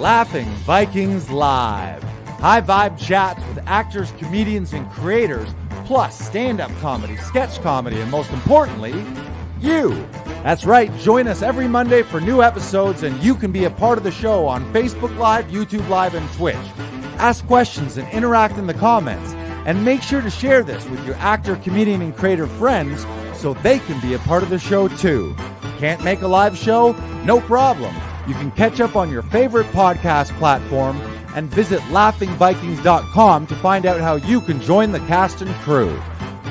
Laughing Vikings Live. High vibe chats with actors, comedians, and creators, plus stand-up comedy, sketch comedy, and most importantly, you. That's right, join us every Monday for new episodes, and you can be a part of the show on Facebook Live, YouTube Live, and Twitch. Ask questions and interact in the comments, and make sure to share this with your actor, comedian, and creator friends so they can be a part of the show too. Can't make a live show? No problem. You can catch up on your favorite podcast platform and visit laughingvikings.com to find out how you can join the cast and crew.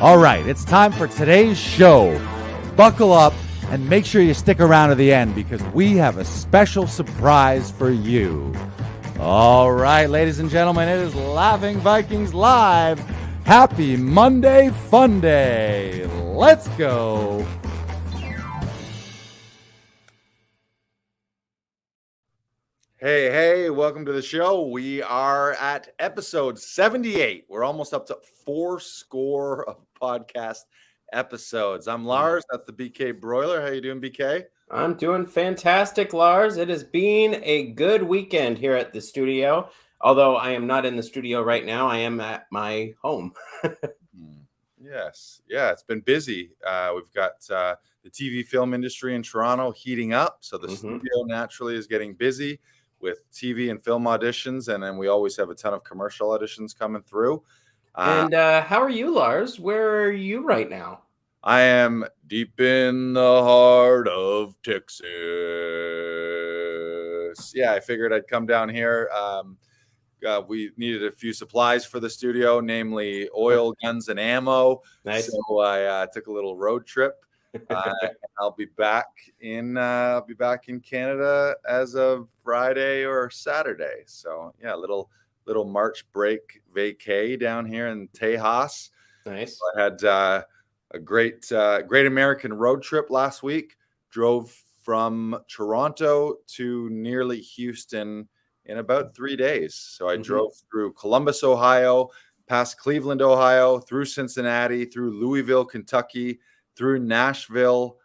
All right, it's time for today's show. Buckle up and make sure you stick around to the end because we have a special surprise for you. All right, ladies and gentlemen, it is Laughing Vikings Live. Happy Monday Fun Day. Let's go. Hey, welcome to the show. We are at episode 78. We're almost up to 4 of podcast episodes. I'm Lars. That's the BK Broiler. How you doing, BK? I'm doing fantastic, Lars. It has been a good weekend here at the studio. Although I am not in the studio right now, I am at my home. Yes. Yeah, it's been busy. We've got the TV film industry in Toronto heating up. So the studio naturally is getting busy with TV and film auditions. And then we always have a ton of commercial auditions coming through. And how are you, Lars? Where are you right now? I am deep in the heart of Texas. Yeah, I figured I'd come down here. We needed a few supplies for the studio, namely oil, guns, and ammo. Nice. So I took a little road trip. I'll be back in Canada as of Friday or Saturday. So yeah, little March break vacay down here in Tejas. Nice. So I had a great American road trip last week. Drove from Toronto to nearly Houston in about 3 days. So I drove through Columbus, Ohio, past Cleveland, Ohio, through Cincinnati, through Louisville, Kentucky, through Nashville,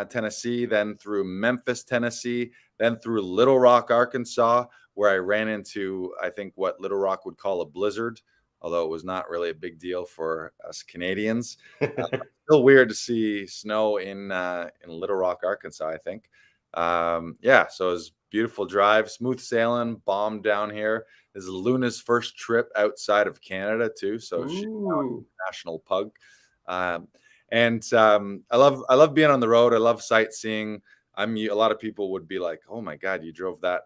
Tennessee, then through Memphis, Tennessee, then through Little Rock, Arkansas, where I ran into, I think, what Little Rock would call a blizzard, although it was not really a big deal for us Canadians. Still weird to see snow in Little Rock, Arkansas, I think. Yeah, so it was beautiful drive, smooth sailing, bomb down here. This is Luna's first trip outside of Canada too, so she's now a national pug. And I love being on the road. I love sightseeing. A lot of people would be like, "Oh my God, you drove that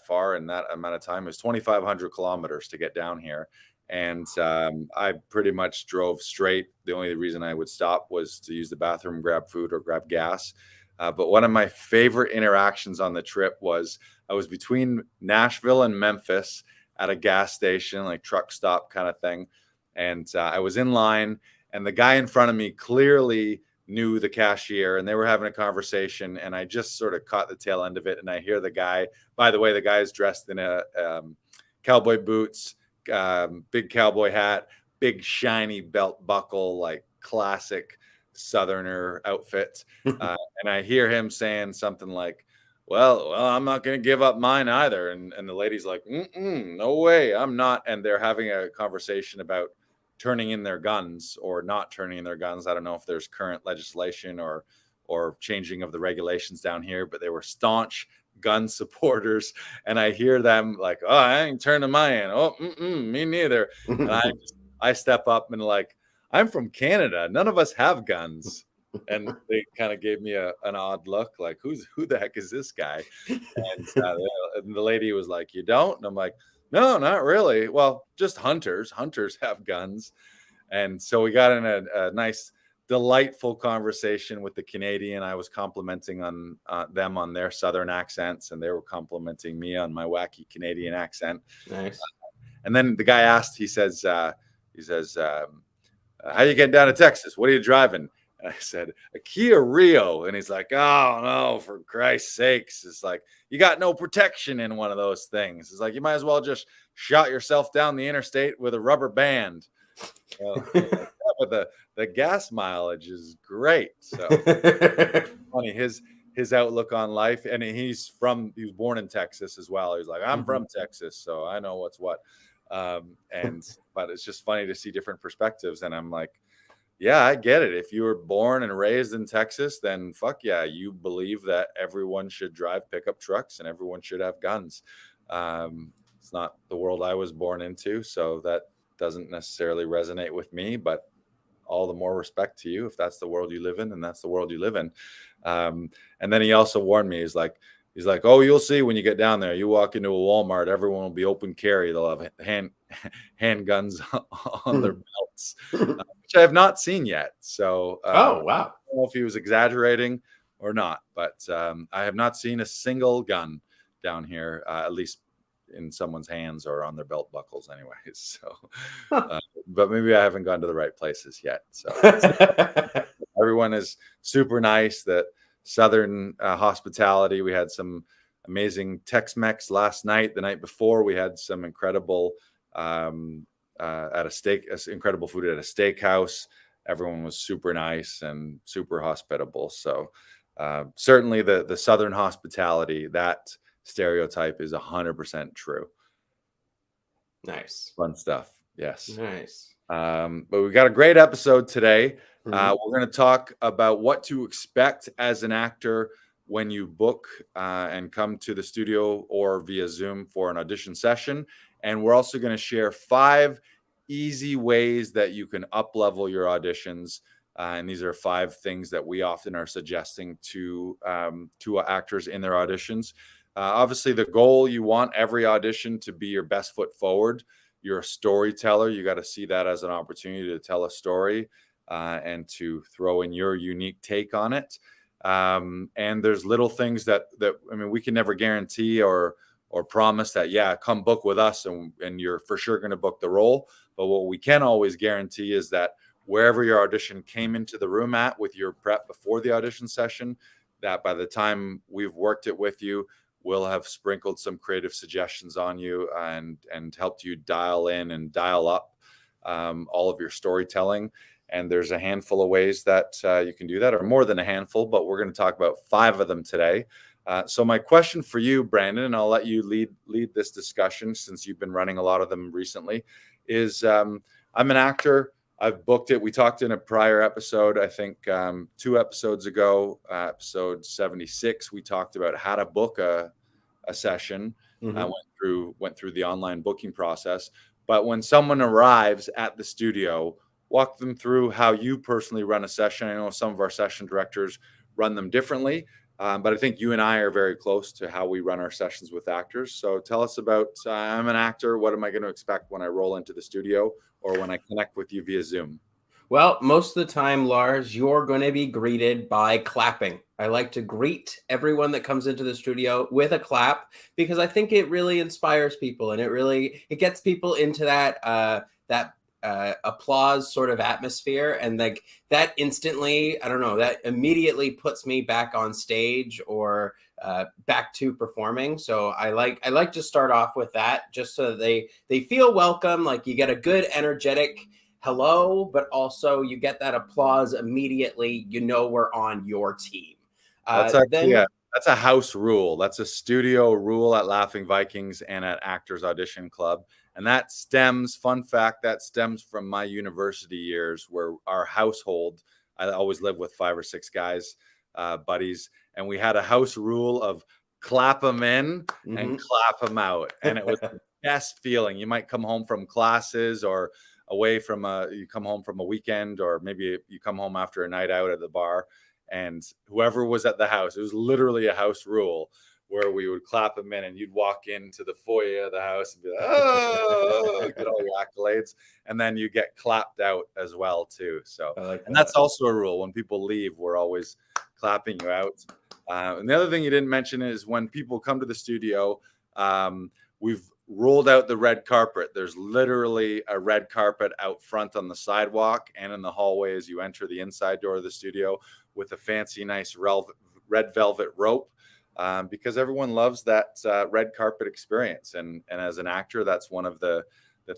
far in that amount of time." It was 2,500 kilometers to get down here, and I pretty much drove straight. The only reason I would stop was to use the bathroom, grab food, or grab gas. But one of my favorite interactions on the trip was I was between Nashville and Memphis at a gas station, like truck stop kind of thing. And I was in line, and the guy in front of me clearly knew the cashier, and they were having a conversation. And I just sort of caught the tail end of it. And I hear the guy, by the way, the guy is dressed in a cowboy boots, big cowboy hat, big shiny belt buckle, like classic Southerner outfit. And I hear him saying something like, well, I'm not going to give up mine either. And the lady's like, no way, I'm not. And they're having a conversation about turning in their guns or not turning in their guns. I don't know if there's current legislation or changing of the regulations down here, but they were staunch gun supporters. And I hear them like, oh, I ain't turning mine in. Oh, me neither. And I step up and like, I'm from Canada. None of us have guns. And they kind of gave me an odd look, like, who the heck is this guy? And the lady was like, you don't? And I'm like, no, not really. Well, just hunters. Hunters have guns. And so we got in a nice, delightful conversation with the Canadian. I was complimenting on them on their Southern accents, and they were complimenting me on my wacky Canadian accent. Nice. And then the guy asked, he says, how you getting down to Texas? What are you driving? And I said, a Kia Rio. And he's like, oh, no, for Christ's sakes. It's like, you got no protection in one of those things. It's like, you might as well just shot yourself down the interstate with a rubber band. But the gas mileage is great. So funny. his outlook on life. And he was born in Texas as well. He was like, I'm from Texas, so I know what's what. But it's just funny to see different perspectives. And I'm like, yeah, I get it. If you were born and raised in Texas, then fuck yeah, you believe that everyone should drive pickup trucks and everyone should have guns. It's not the world I was born into, so that doesn't necessarily resonate with me, but all the more respect to you if that's the world you live in, and that's the world you live in. And then he also warned me, he's like, oh, you'll see when you get down there. You walk into a Walmart, everyone will be open carry. They'll have handguns on their belts, which I have not seen yet. So oh, wow. I don't know if he was exaggerating or not, but I have not seen a single gun down here, at least in someone's hands or on their belt buckles anyways. So but maybe I haven't gone to the right places yet. So everyone is super nice. That Southern hospitality. We had some amazing Tex-Mex last night. The night before, we had some incredible incredible food at a steakhouse. Everyone was super nice and super hospitable. So certainly the Southern hospitality, that stereotype is 100% true. Nice. Fun stuff. Yes. Nice. But we've got a great episode today. We're going to talk about what to expect as an actor when you book and come to the studio or via Zoom for an audition session. And we're also going to share 5 easy ways that you can up-level your auditions. And these are 5 things that we often are suggesting to actors in their auditions. Obviously, the goal, you want every audition to be your best foot forward. You're a storyteller. You got to see that as an opportunity to tell a story and to throw in your unique take on it. And there's little things that I mean, we can never guarantee or promise that, yeah, come book with us and you're for sure going to book the role. But what we can always guarantee is that wherever your audition came into the room at with your prep before the audition session, that by the time we've worked it with you, we'll have sprinkled some creative suggestions on you and helped you dial in and dial up all of your storytelling. And there's a handful of ways that you can do that, or more than a handful, but we're going to talk about 5 of them today. So my question for you, Brandon, and I'll let you lead this discussion since you've been running a lot of them recently, is I'm an actor. I've booked it. We talked in a prior episode, I think 2 episodes ago, episode 76, we talked about how to book a session. I went through the online booking process. But when someone arrives at the studio, walk them through how you personally run a session. I know some of our session directors run them differently, but I think you and I are very close to how we run our sessions with actors. So tell us about, I'm an actor. What am I going to expect when I roll into the studio or when I connect with you via Zoom? Well, most of the time, Lars, you're going to be greeted by clapping. I like to greet everyone that comes into the studio with a clap because I think it really inspires people and it gets people into that applause sort of atmosphere, and like that instantly, I don't know, that immediately puts me back on stage or back to performing. So I like to start off with that just so that they feel welcome, like you get a good energetic hello, but also you get that applause immediately. You know we're on your team. That's actually that's a house rule. That's a studio rule at Laughing Vikings and at Actors Audition Club. And that stems, fun fact, that stems from my university years where our household, I always lived with 5 or 6 guys, buddies, and we had a house rule of clap them in and clap them out. And it was the best feeling. You might come home from classes or away from you come home from a weekend, or maybe you come home after a night out at the bar, and whoever was at the house, it was literally a house rule where we would clap them in, and you'd walk into the foyer of the house and be like, oh, get all your accolades. And then you get clapped out as well too. So, and that's also a rule. When people leave, we're always clapping you out. And the other thing you didn't mention is when people come to the studio, we've rolled out the red carpet. There's literally a red carpet out front on the sidewalk and in the hallway as you enter the inside door of the studio with a fancy, nice red velvet rope, because everyone loves that red carpet experience. And as an actor, that's one of the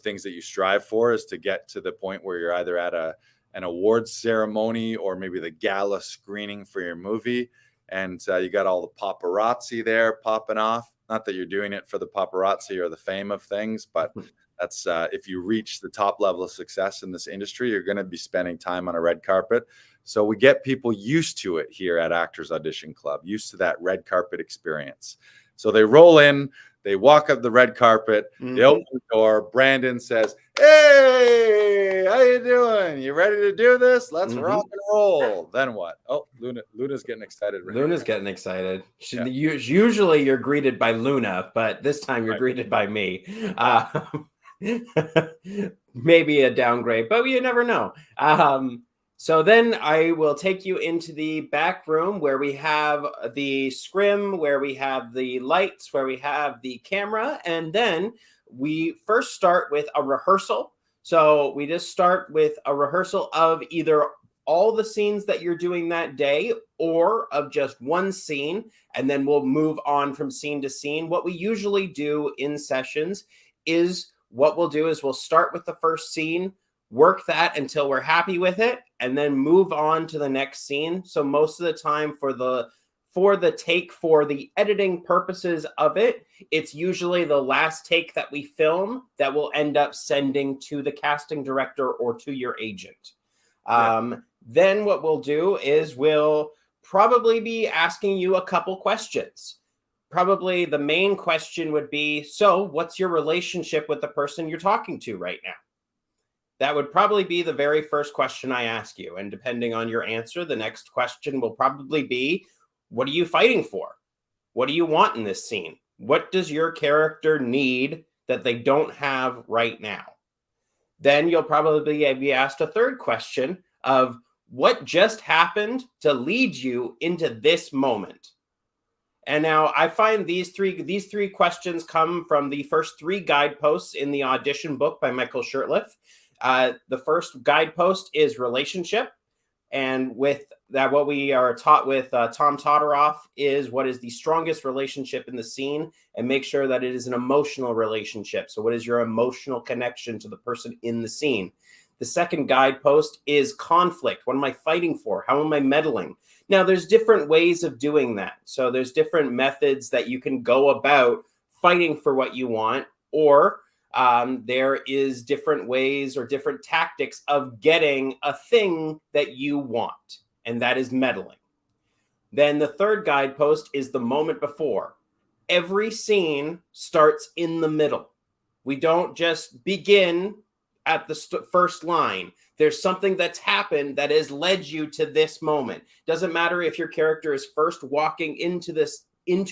things that you strive for, is to get to the point where you're either at an awards ceremony or maybe the gala screening for your movie, and you got all the paparazzi there popping off. Not that you're doing it for the paparazzi or the fame of things, but that's if you reach the top level of success in this industry, you're going to be spending time on a red carpet. So we get people used to it here at Actors Audition Club, used to that red carpet experience. So they roll in, they walk up the red carpet, they open the door. Brandon says, "Hey, how you doing? You ready to do this? Let's rock and roll." Then what? Oh, Luna's getting excited. Luna's getting excited. Usually you're greeted by Luna, but this time you're greeted by me. Maybe a downgrade, but you never know. So then I will take you into the back room where we have the scrim, where we have the lights, where we have the camera. And then we first start with a rehearsal. So we just start with a rehearsal of either all the scenes that you're doing that day or of just one scene. And then we'll move on from scene to scene. What we usually do in sessions is we'll start with the first scene, work that until we're happy with it, and then move on to the next scene. So most of the time for the take, for the editing purposes of it, it's usually the last take that we film that we'll end up sending to the casting director or to your agent. Then what we'll do is we'll probably be asking you a couple questions. Probably the main question would be, so what's your relationship with the person you're talking to right now? That would probably be the very first question I ask you. And depending on your answer, the next question will probably be, what are you fighting for? What do you want in this scene? What does your character need that they don't have right now? Then you'll probably be asked a third question of what just happened to lead you into this moment. And now I find these three questions come from the first 3 guideposts in the Audition book by Michael Shurtleff. The first guidepost is relationship. And with that, what we are taught with Tom Todoroff is what is the strongest relationship in the scene, and make sure that it is an emotional relationship. So what is your emotional connection to the person in the scene? The second guidepost is conflict. What am I fighting for? How am I meddling? Now, there's different ways of doing that. So there's different methods that you can go about fighting for what you want, or there is different ways or different tactics of getting a thing that you want, and that is meddling. Then the third guidepost is the moment before. Every scene starts in the middle. We don't just begin at the first line. There's something that's happened that has led you to this moment. Doesn't matter if your character is first walking into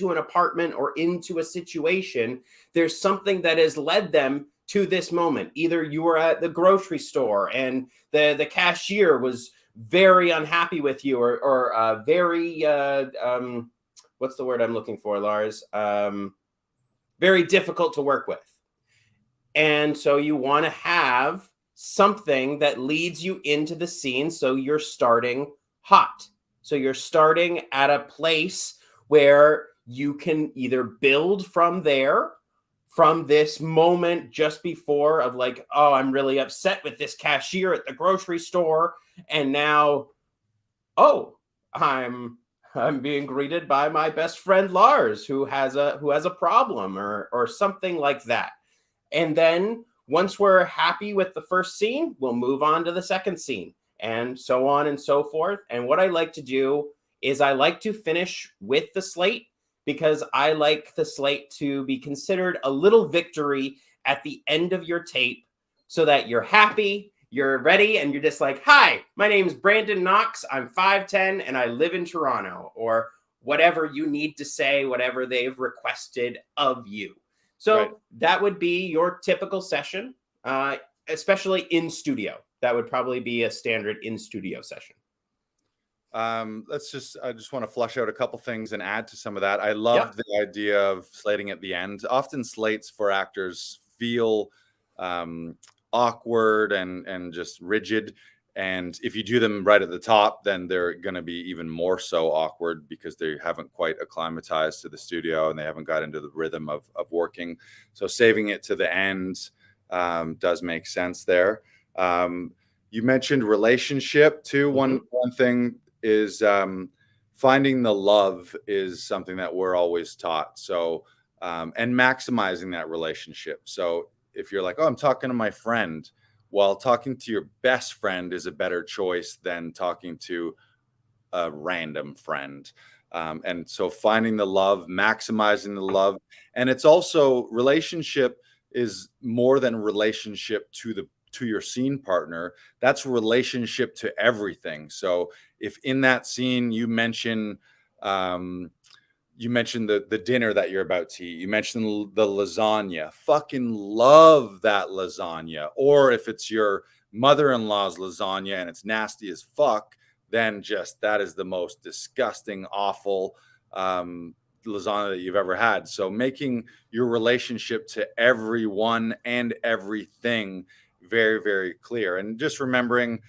an apartment or into a situation. There's something that has led them to this moment. Either you were at the grocery store and the cashier was very unhappy with you, or very what's the word I'm looking for, Lars? Very difficult to work with. And so you want to have something that leads you into the scene, so you're starting hot. So you're starting at a place where you can either build from there, from this moment just before of like, oh, I'm really upset with this cashier at the grocery store, and now, oh, I'm being greeted by my best friend Lars, who has a problem, or something like that. And then once we're happy with the first scene, we'll move on to the second scene, and so on and so forth. And what I like to do is I like to finish with the slate, because I like the slate to be considered a little victory at the end of your tape, so that you're happy, you're ready, and you're just like, hi, my name's Brandon Knox, I'm 5'10", and I live in Toronto, or whatever you need to say, whatever they've requested of you. So That would be your typical session, especially in studio. That would probably be a standard in studio session. I just want to flush out a couple things and add to some of that. I love the idea of slating at the end. Often slates for actors feel awkward and just rigid. And if you do them right at the top, then they're going to be even more so awkward, because they haven't quite acclimatized to the studio and they haven't got into the rhythm of working. So saving it to the end does make sense there. You mentioned relationship too. One thing is finding the love is something that we're always taught. So, and maximizing that relationship. So if you're like, oh, I'm talking to my friend, well, talking to your best friend is a better choice than talking to a random friend. And so finding the love, maximizing the love. And it's also, relationship is more than relationship to your scene partner. That's relationship to everything. So if in that scene um, you mentioned the dinner that you're about to eat, you mentioned the lasagna, fucking love that lasagna. Or if it's your mother-in-law's lasagna and it's nasty as fuck, then just that is the most disgusting, awful lasagna that you've ever had. So making your relationship to everyone and everything very, very clear, and just remembering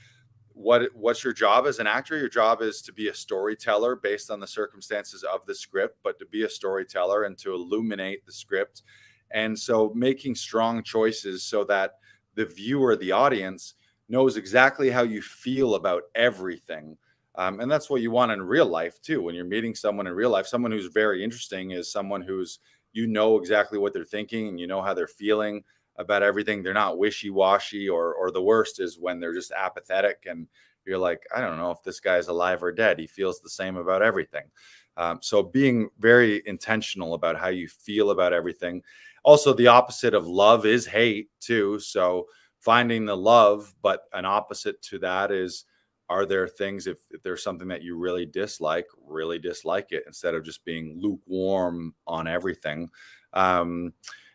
what's your job as an actor. Your job is to be a storyteller based on the circumstances of the script, but to be a storyteller and to illuminate the script. And so making strong choices so that the viewer, the audience, knows exactly how you feel about everything. And that's what you want in real life too. When you're meeting someone in real life, someone who's very interesting is someone who's, you know exactly what they're thinking and you know how they're feeling about everything. They're not wishy-washy, or the worst is when they're just apathetic and you're like, I don't know if this guy's alive or dead. He feels the same about everything. So being very intentional about how you feel about everything. Also, the opposite of love is hate too. So finding the love, but an opposite to that is, are there things, if there's something that you really dislike it, instead of just being lukewarm on everything.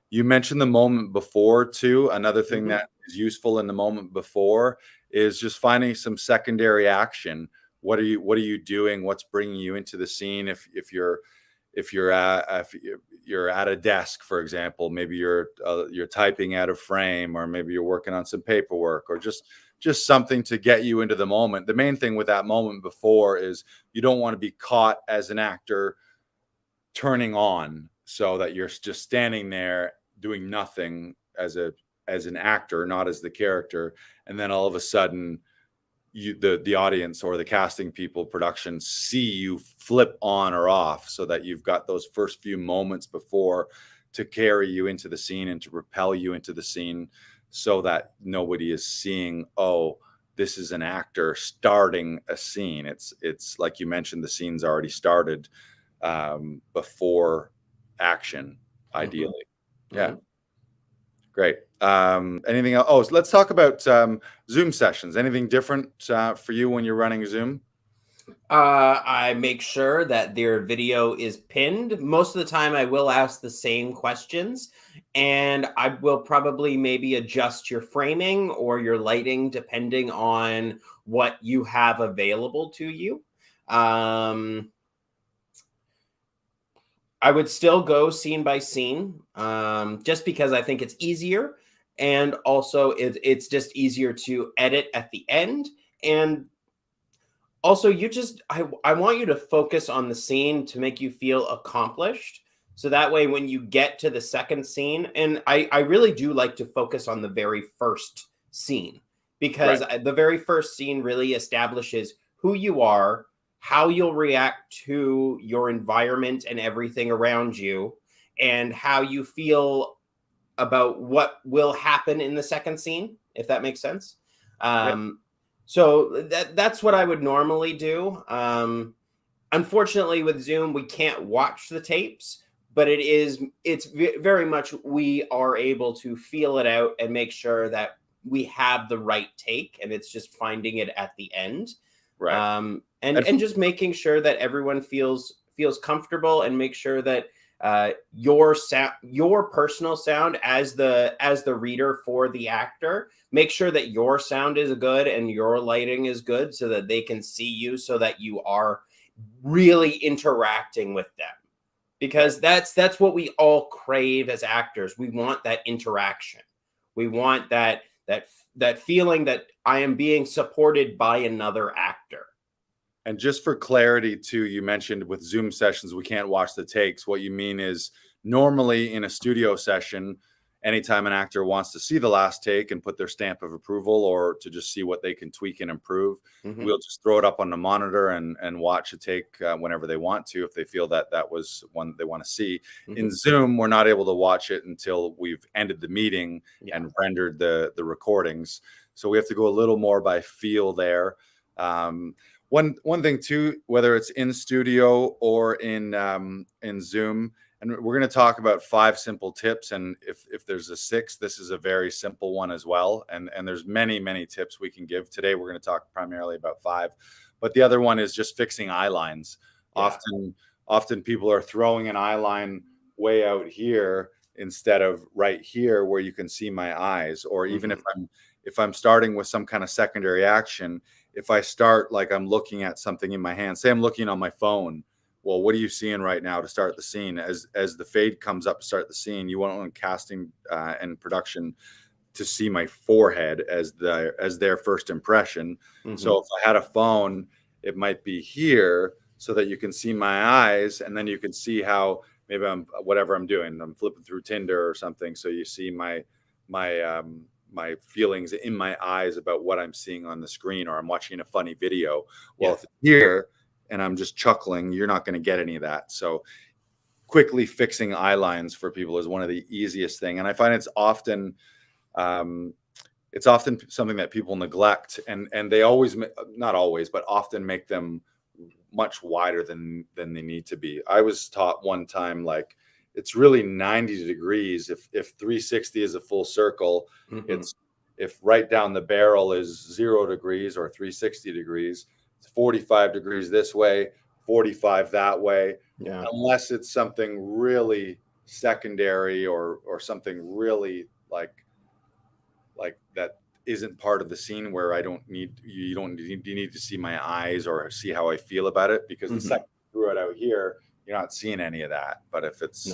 You mentioned the moment before too. Another thing that is useful in the moment before is just finding some secondary action. What are you doing? What's bringing you into the scene? If you're at a desk, for example, maybe you're typing out of frame, or maybe you're working on some paperwork, or just something to get you into the moment. The main thing with that moment before is you don't want to be caught as an actor turning on, so that you're just standing there doing nothing as an actor, not as the character, and then all of a sudden the audience or the casting people, production, see you flip on or off, so that you've got those first few moments before to carry you into the scene and to propel you into the scene, so that nobody is seeing, oh, this is an actor starting a scene. It's like you mentioned, the scene's already started before action, ideally. Yeah. Great. Anything else? Oh, so let's talk about Zoom sessions. Anything different for you when you're running Zoom? I make sure that their video is pinned. Most of the time, I will ask the same questions, and I will probably maybe adjust your framing or your lighting depending on what you have available to you. I would still go scene by scene, just because I think it's easier, and also it's just easier to edit at the end. And also, I want you to focus on the scene to make you feel accomplished. So that way, when you get to the second scene, and I really do like to focus on the very first scene, because Right. the very first scene really establishes who you are, how you'll react to your environment and everything around you, and how you feel about what will happen in the second scene, if that makes sense. Yeah. So that's what I would normally do. Unfortunately, with Zoom, we can't watch the tapes, but it's very much, we are able to feel it out and make sure that we have the right take, and it's just finding it at the end. Right. And just making sure that everyone feels comfortable, and make sure that your sound, your personal sound as the reader for the actor, make sure that your sound is good and your lighting is good, so that they can see you, so that you are really interacting with them, because that's what we all crave as actors. We want that interaction. We want that feeling that I am being supported by another actor. And just for clarity too, you mentioned with Zoom sessions, we can't watch the takes. What you mean is, normally in a studio session, anytime an actor wants to see the last take and put their stamp of approval, or to just see what they can tweak and improve, we'll just throw it up on the monitor and watch a take whenever they want to, if they feel that that was one they want to see. In Zoom, we're not able to watch it until we've ended the meeting and rendered the recordings. So we have to go a little more by feel there. One thing too, whether it's in studio or in Zoom, and we're going to talk about 5 simple tips. And if there's a 6th, this is a very simple one as well. And there's many tips we can give. Today, we're going to talk primarily about 5. But the other one is just fixing eye lines. Yeah. Often people are throwing an eye line way out here instead of right here where you can see my eyes. Or even if I'm starting with some kind of secondary action, if I start like I'm looking at something in my hand, say I'm looking on my phone, well, what are you seeing right now to start the scene? As the fade comes up to start the scene, you want casting and production to see my forehead as their first impression. So if I had a phone, it might be here so that you can see my eyes, and then you can see how maybe whatever I'm doing, I'm flipping through Tinder or something. So you see my feelings in my eyes about what I'm seeing on the screen, or I'm watching a funny video. Well, if it's here and I'm just chuckling, you're not going to get any of that. So quickly fixing eye lines for people is one of the easiest thing. And I find it's often something that people neglect, and they always, not always, but often make them much wider than they need to be. I was taught one time, like, it's really 90 degrees. If 360 is a full circle, it's, if right down the barrel is 0 degrees or 360 degrees, it's 45 degrees this way, 45 that way. Yeah. Unless it's something really secondary or something really like that isn't part of the scene, where you don't need to see my eyes or see how I feel about it, because the second you threw it out here, you're not seeing any of that. But if it's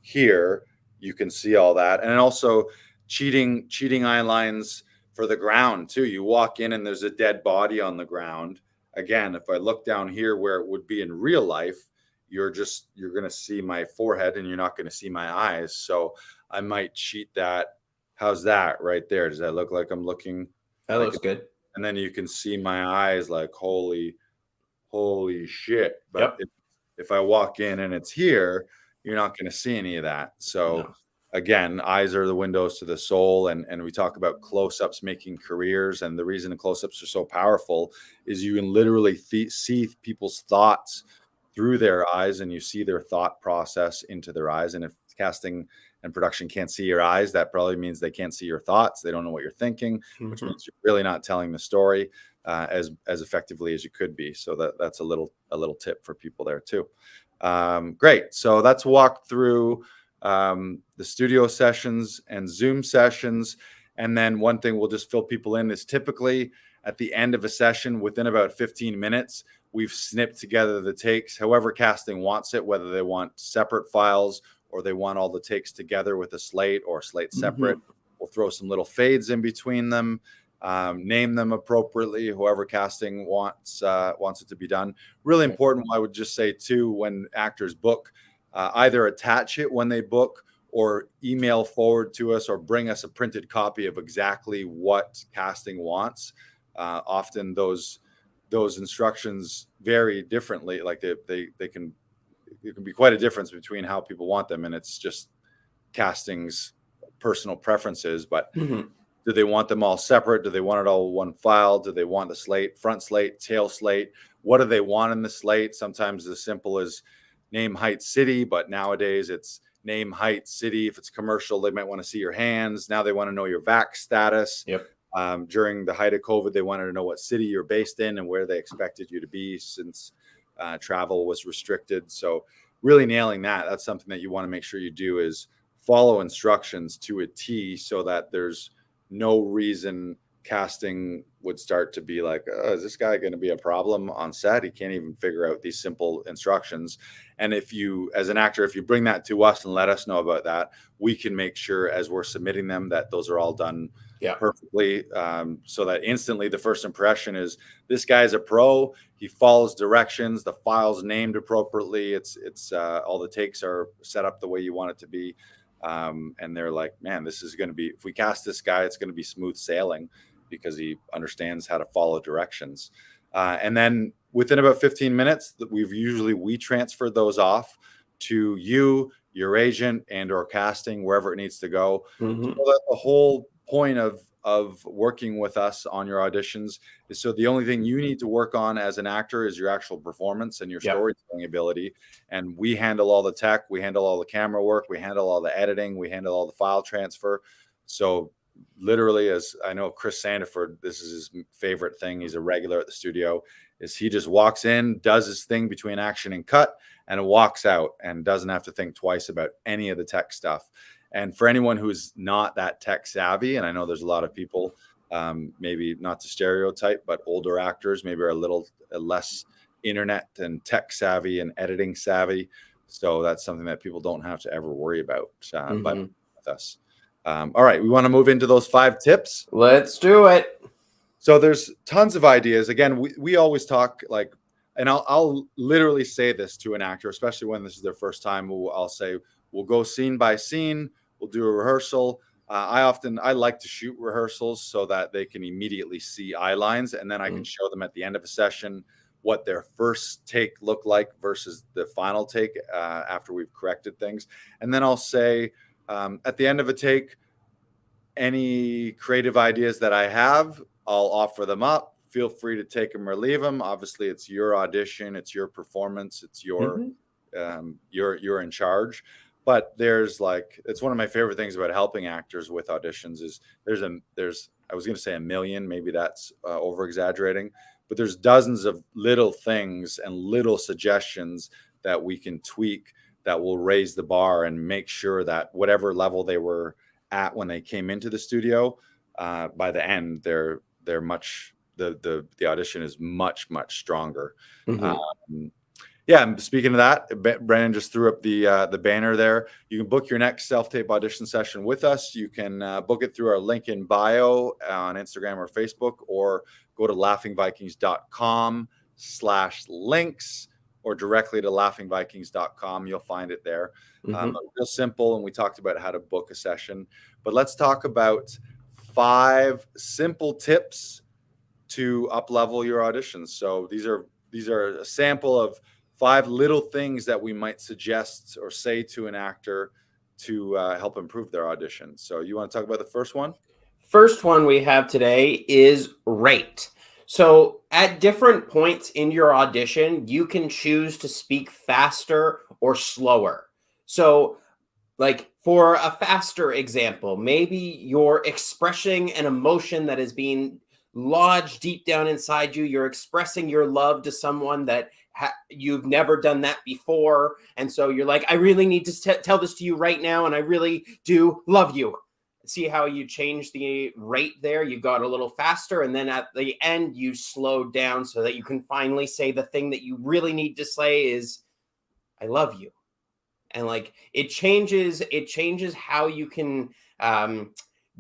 here, you can see all that. And also cheating eye lines for the ground too. You walk in and there's a dead body on the ground. Again, if I look down here where it would be in real life, you're going to see my forehead and you're not going to see my eyes. So I might cheat that. How's that right there? Does that look like I'm looking? That looks good. And then you can see my eyes, like, holy shit. But if I walk in and it's here, you're not going to see any of that. So again, eyes are the windows to the soul. And we talk about close-ups making careers. And the reason the close-ups are so powerful is you can literally see people's thoughts through their eyes, and you see their thought process into their eyes. And if casting and production can't see your eyes, that probably means they can't see your thoughts. They don't know what you're thinking, which means you're really not telling the story as effectively as you could be. So that's a little tip for people there too. Great. So that's walked through the studio sessions and Zoom sessions. And then one thing we'll just fill people in is, typically at the end of a session, within about 15 minutes, we've snipped together the takes however casting wants it, whether they want separate files or they want all the takes together with a slate, or slate separate. We'll throw some little fades in between them, name them appropriately, whoever casting wants it to be done. Really important, I would just say too, when actors book, either attach it when they book, or email forward to us, or bring us a printed copy of exactly what casting wants. Often those instructions vary differently. Like they can be quite a difference between how people want them, and it's just casting's personal preferences. But do they want them all separate? Do they want it all one file? Do they want the slate, front slate, tail slate? What do they want in the slate? Sometimes as simple as name, height, city, but nowadays it's name, height, city. If it's commercial, they might want to see your hands. Now they want to know your vax status. During the height of COVID, they wanted to know what city you're based in and where they expected you to be, since travel was restricted. So really nailing that's something that you want to make sure you do, is follow instructions to a T, so that there's no reason casting would start to be like, oh, is this guy going to be a problem on set? He can't even figure out these simple instructions. And if you, as an actor, if you bring that to us and let us know about that, we can make sure as we're submitting them that those are all done perfectly, so that instantly the first impression is, this guy's a pro. He follows directions. The file's named appropriately. It's all the takes are set up the way you want it to be. And they're like, man, this is going to be, if we cast this guy, it's going to be smooth sailing because he understands how to follow directions. And then within about 15 minutes, we transfer those off to you, your agent, and or casting, wherever it needs to go. Mm-hmm. So that the whole point of working with us on your auditions is so the only thing you need to work on as an actor is your actual performance and your storytelling ability. And we handle all the tech, we handle all the camera work, we handle all the editing, we handle all the file transfer. So literally, as I know Chris Sandiford, this is his favorite thing, he's a regular at the studio, is he just walks in, does his thing between action and cut, and walks out and doesn't have to think twice about any of the tech stuff. And for anyone who's not that tech savvy, and I know there's a lot of people, maybe not to stereotype, but older actors maybe are a little less internet and tech savvy and editing savvy. So that's something that people don't have to ever worry about by with us. All right, we want to move into those 5 tips. Let's do it. So there's tons of ideas. Again, we always talk like, and I'll literally say this to an actor, especially when this is their first time. I'll say, we'll go scene by scene. We'll do a rehearsal. I like to shoot rehearsals so that they can immediately see eye lines, and then I can show them at the end of a session what their first take looked like versus the final take after we've corrected things. And then I'll say at the end of a take, any creative ideas that I have, I'll offer them up. Feel free to take them or leave them. Obviously, it's your audition, it's your performance, it's your you're in charge. But there's like, it's one of my favorite things about helping actors with auditions is there's I was going to say a million, maybe that's over exaggerating, but there's dozens of little things and little suggestions that we can tweak that will raise the bar and make sure that whatever level they were at when they came into the studio, by the end, they're much, the audition is much stronger. Yeah, speaking of that, Brandon just threw up the banner there. You can book your next self-tape audition session with us. You can book it through our link in bio on Instagram or Facebook, or go to laughingvikings.com/links or directly to laughingvikings.com. You'll find it there. Real simple, and we talked about how to book a session. But let's talk about 5 simple tips to up-level your auditions. So these are a sample of 5 little things that we might suggest or say to an actor to help improve their audition. So you want to talk about the first one? First one we have today is rate. So at different points in your audition, you can choose to speak faster or slower. So like for a faster example, maybe you're expressing an emotion that is being lodged deep down inside you. You're expressing your love to someone that you've never done that before. And so you're like, I really need to tell this to you right now. And I really do love you. See how you change the rate there? You got a little faster. And then at the end, you slowed down so that you can finally say the thing that you really need to say is, I love you. And like, it changes how you can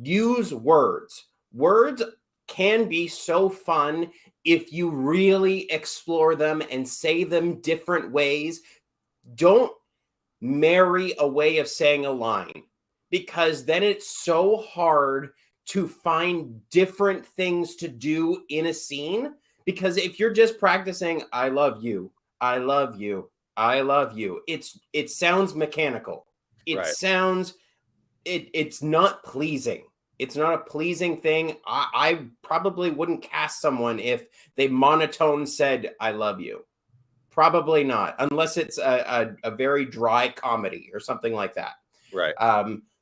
use words. Words can be so fun if you really explore them and say them different ways. Don't marry a way of saying a line, because then it's so hard to find different things to do in a scene. Because if you're just practicing, I love you, I love you, I love you, it sounds mechanical. It sounds, it's not pleasing. It's not a pleasing thing. I probably wouldn't cast someone if they monotone said, I love you. Probably not, unless it's a very dry comedy or something like that. Right.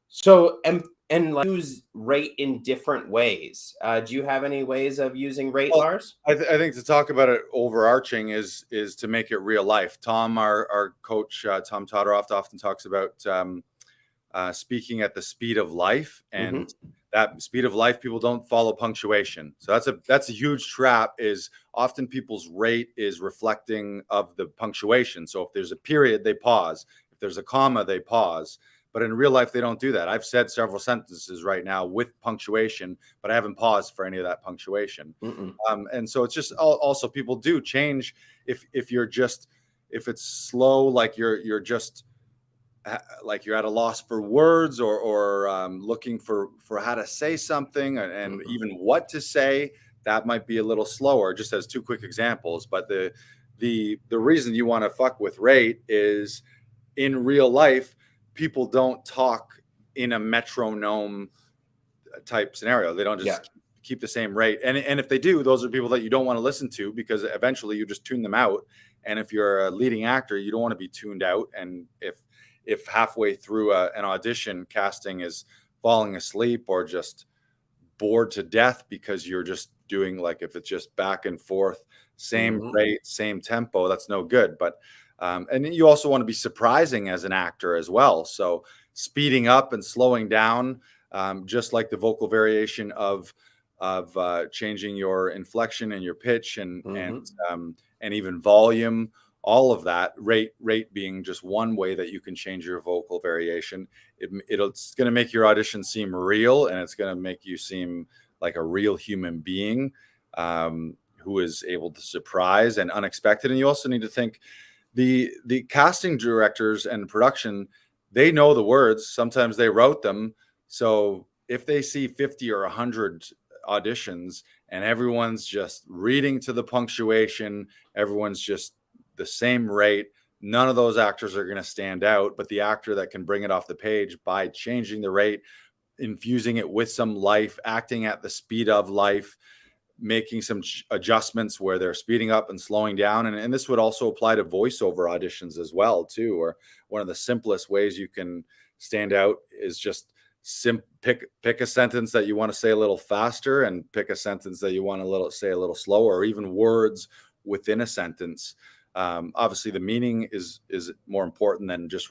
So, and like, use rate in different ways. Do you have any ways of using rate, Lars? I think to talk about it overarching is to make it real life. Tom, our coach, Tom Todoroff, often talks about speaking at the speed of life, and that speed of life, people don't follow punctuation. So that's a huge trap. Is often people's rate is reflecting of the punctuation. So if there's a period, they pause. If there's a comma, they pause. But in real life, they don't do that. I've said several sentences right now with punctuation, but I haven't paused for any of that punctuation. And so it's just also people do change if it's slow, like you're just like you're at a loss for words, or looking for how to say something, and even what to say, that might be a little slower. Just as two quick examples. But the reason you want to fuck with rate is, in real life, people don't talk in a metronome type scenario. They don't just keep the same rate. And if they do, those are people that you don't want to listen to, because eventually you just tune them out. And if you're a leading actor, you don't want to be tuned out. And if halfway through an audition, casting is falling asleep or just bored to death because you're just doing, like, if it's just back and forth, same rate, same tempo, that's no good. But and you also want to be surprising as an actor as well. So speeding up and slowing down, just like the vocal variation of changing your inflection and your pitch and even volume, all of that, rate being just one way that you can change your vocal variation. It's going to make your audition seem real, and it's going to make you seem like a real human being who is able to surprise and unexpected. And you also need to think, the casting directors and production, they know the words. Sometimes they wrote them. So if they see 50 or 100 auditions and everyone's just reading to the punctuation, everyone's just the same rate, none of those actors are going to stand out. But the actor that can bring it off the page by changing the rate, infusing it with some life, acting at the speed of life, making some adjustments where they're speeding up and slowing down. And this would also apply to voiceover auditions as well too. Or one of the simplest ways you can stand out is just pick a sentence that you want to say a little faster, and pick a sentence that you want to say a little slower, or even words within a sentence. Obviously the meaning is more important than just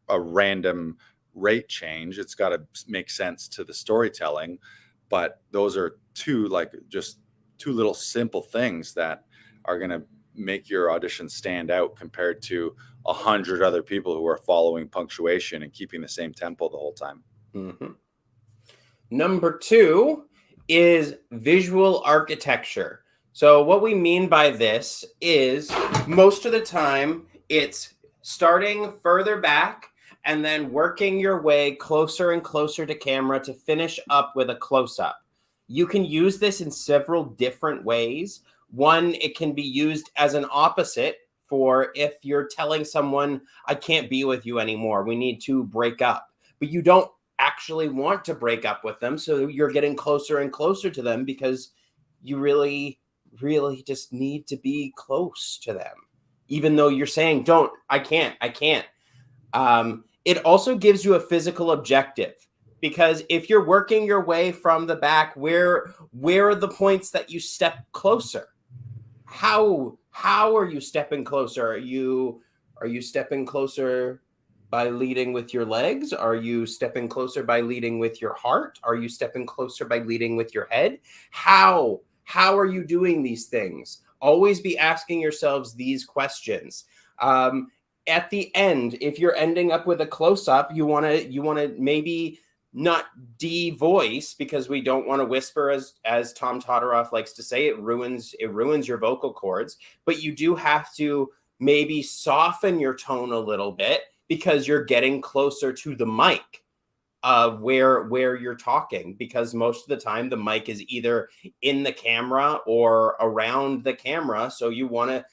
a random rate change. It's got to make sense to the storytelling. But those are two little simple things that are going to make your audition stand out compared to 100 other people who are following punctuation and keeping the same tempo the whole time. Number 2 is visual architecture. So what we mean by this is, most of the time it's starting further back and then working your way closer and closer to camera to finish up with a close-up. You can use this in several different ways. One, it can be used as an opposite for if you're telling someone, I can't be with you anymore, we need to break up. But you don't actually want to break up with them, so you're getting closer and closer to them because you really just need to be close to them, even though you're saying, I can't. It also gives you a physical objective, because if you're working your way from the back, where are the points that you step closer? How are you stepping closer? Are you stepping closer by leading with your legs? Are you stepping closer by leading with your heart? Are you stepping closer by leading with your head? How are you doing these things? Always be asking yourselves these questions. At the end, if you're ending up with a close-up, you want to maybe not de-voice, because we don't want to whisper, as Tom Todoroff likes to say, it ruins your vocal cords. But you do have to maybe soften your tone a little bit, because you're getting closer to the mic of where you're talking, because most of the time the mic is either in the camera or around the camera. So you want to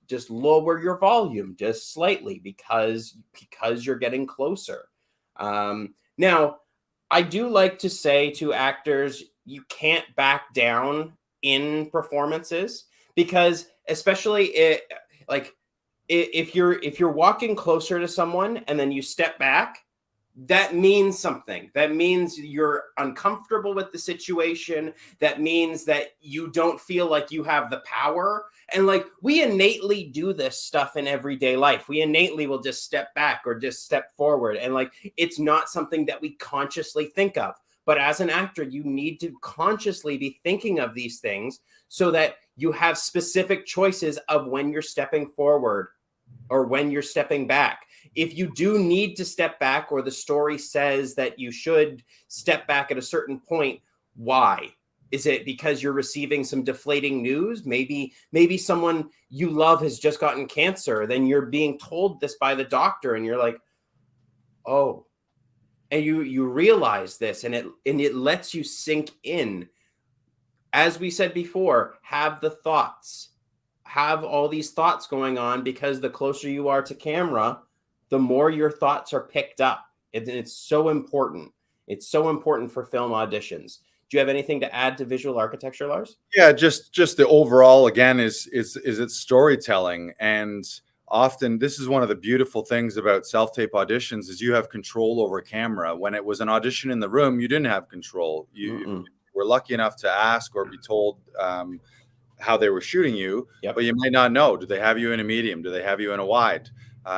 just lower your volume just slightly because you're getting closer. Now, I do like to say to actors, you can't back down in performances, because especially if you're walking closer to someone and then you step back, that means something. That means you're uncomfortable with the situation. That means that you don't feel like you have the power. And we innately do this stuff in everyday life. We innately will just step back or just step forward. And it's not something that we consciously think of. But as an actor, you need to consciously be thinking of these things so that you have specific choices of when you're stepping forward or when you're stepping back. If you do need to step back, or the story says that you should step back at a certain point, why? Is it because you're receiving some deflating news? Maybe someone you love has just gotten cancer. Then you're being told this by the doctor and you're like, Oh, and you realize this, and it lets you sink in. As we said before, have the thoughts, have all these thoughts going on, because the closer you are to camera, the more your thoughts are picked up. It's so important. It's so important for film auditions. Do you have anything to add to visual architecture, Lars? Yeah, just the overall again is it's storytelling. And often this is one of the beautiful things about self-tape auditions is you have control over camera. When it was an audition in the room, you didn't have control. You were lucky enough to ask or be told how they were shooting you, Yep. but you might not know. Do they have you in a medium? Do they have you in a wide?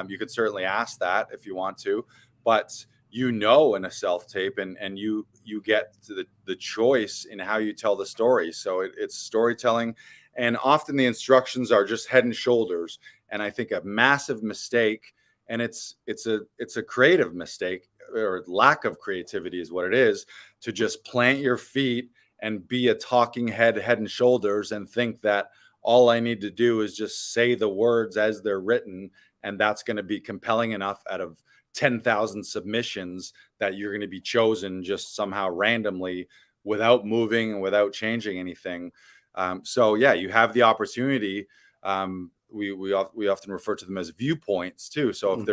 You could certainly ask that if you want to, but in a self-tape, and you get to the choice in how you tell the story. So it's storytelling, and often the instructions are just head and shoulders. And I think a massive mistake, and it's a creative mistake, or lack of creativity is what it is, to just plant your feet and be a talking head and shoulders and think that all I need to do is just say the words as they're written, and that's going to be compelling enough out of 10,000 submissions that you're going to be chosen just somehow randomly without moving and without changing anything. So yeah, you have the opportunity. We often refer to them as viewpoints too. So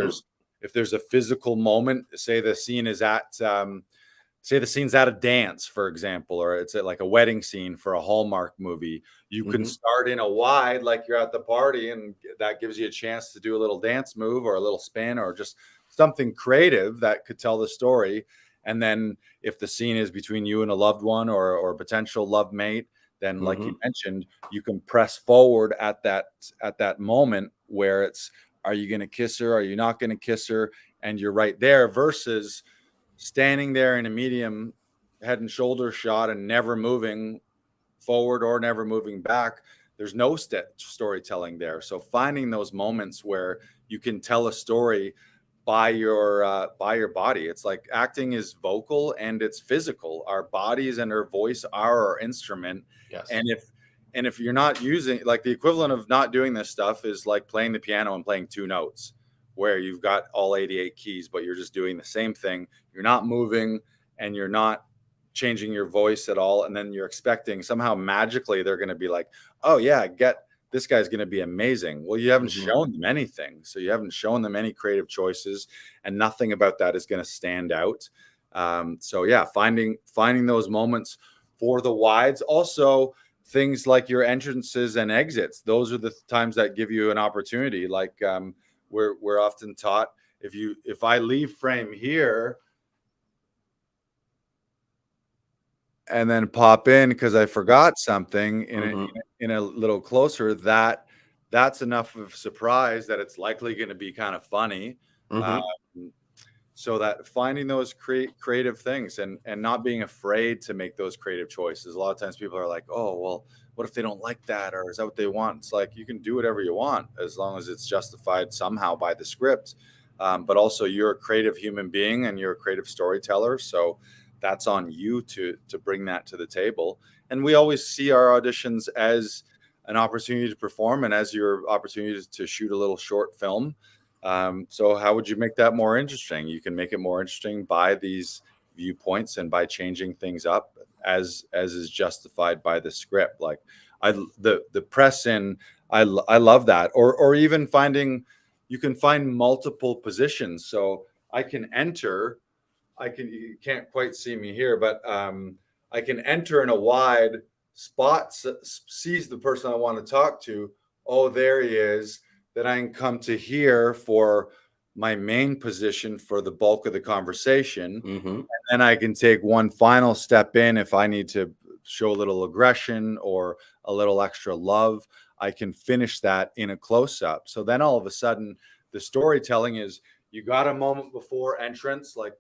if there's a physical moment, say the scene's at a dance, for example, or it's at like a wedding scene for a Hallmark movie, you can start in a wide, like you're at the party, and that gives you a chance to do a little dance move or a little spin or just something creative that could tell the story. And then if the scene is between you and a loved one or a potential love mate, then like you mentioned, you can press forward at that moment where it's, are you going to kiss her? Are you not going to kiss her? And you're right there, versus standing there in a medium head and shoulder shot and never moving forward or never moving back. There's no storytelling there. So finding those moments where you can tell a story by your body. It's like acting is vocal and it's physical. Our bodies and our voice are our instrument. Yes. And if you're not using, like, the equivalent of not doing this stuff is like playing the piano and playing two notes, where you've got all 88 keys, but you're just doing the same thing. You're not moving and you're not changing your voice at all. And then you're expecting somehow magically they're going to be like, oh yeah, this guy's going to be amazing. Well, you haven't shown them anything. So you haven't shown them any creative choices, and nothing about that is going to stand out. So yeah, finding those moments for the wides. Also, things like your entrances and exits. Those are the times that give you an opportunity. Like we're often taught, if I leave frame here and then pop in because I forgot something in a little closer, that's enough of a surprise that it's likely going to be kind of funny. So that finding those creative things and not being afraid to make those creative choices. A lot of times people are like, oh, well, what if they don't like that? Or is that what they want? It's like, you can do whatever you want as long as it's justified somehow by the script. But also, you're a creative human being and you're a creative storyteller. So that's on you to bring that to the table. And we always see our auditions as an opportunity to perform and as your opportunity to shoot a little short film. So how would you make that more interesting? You can make it more interesting by these viewpoints and by changing things up as is justified by the script. Like the press in, I love that. Or even you can find multiple positions. So you can't quite see me here, but I can enter in a wide spot, sees the person I want to talk to. Oh, there he is. Then I can come to here for my main position for the bulk of the conversation. And then I can take one final step in if I need to show a little aggression or a little extra love. I can finish that in a close-up. So then all of a sudden, the storytelling is, you got a moment before entrance, like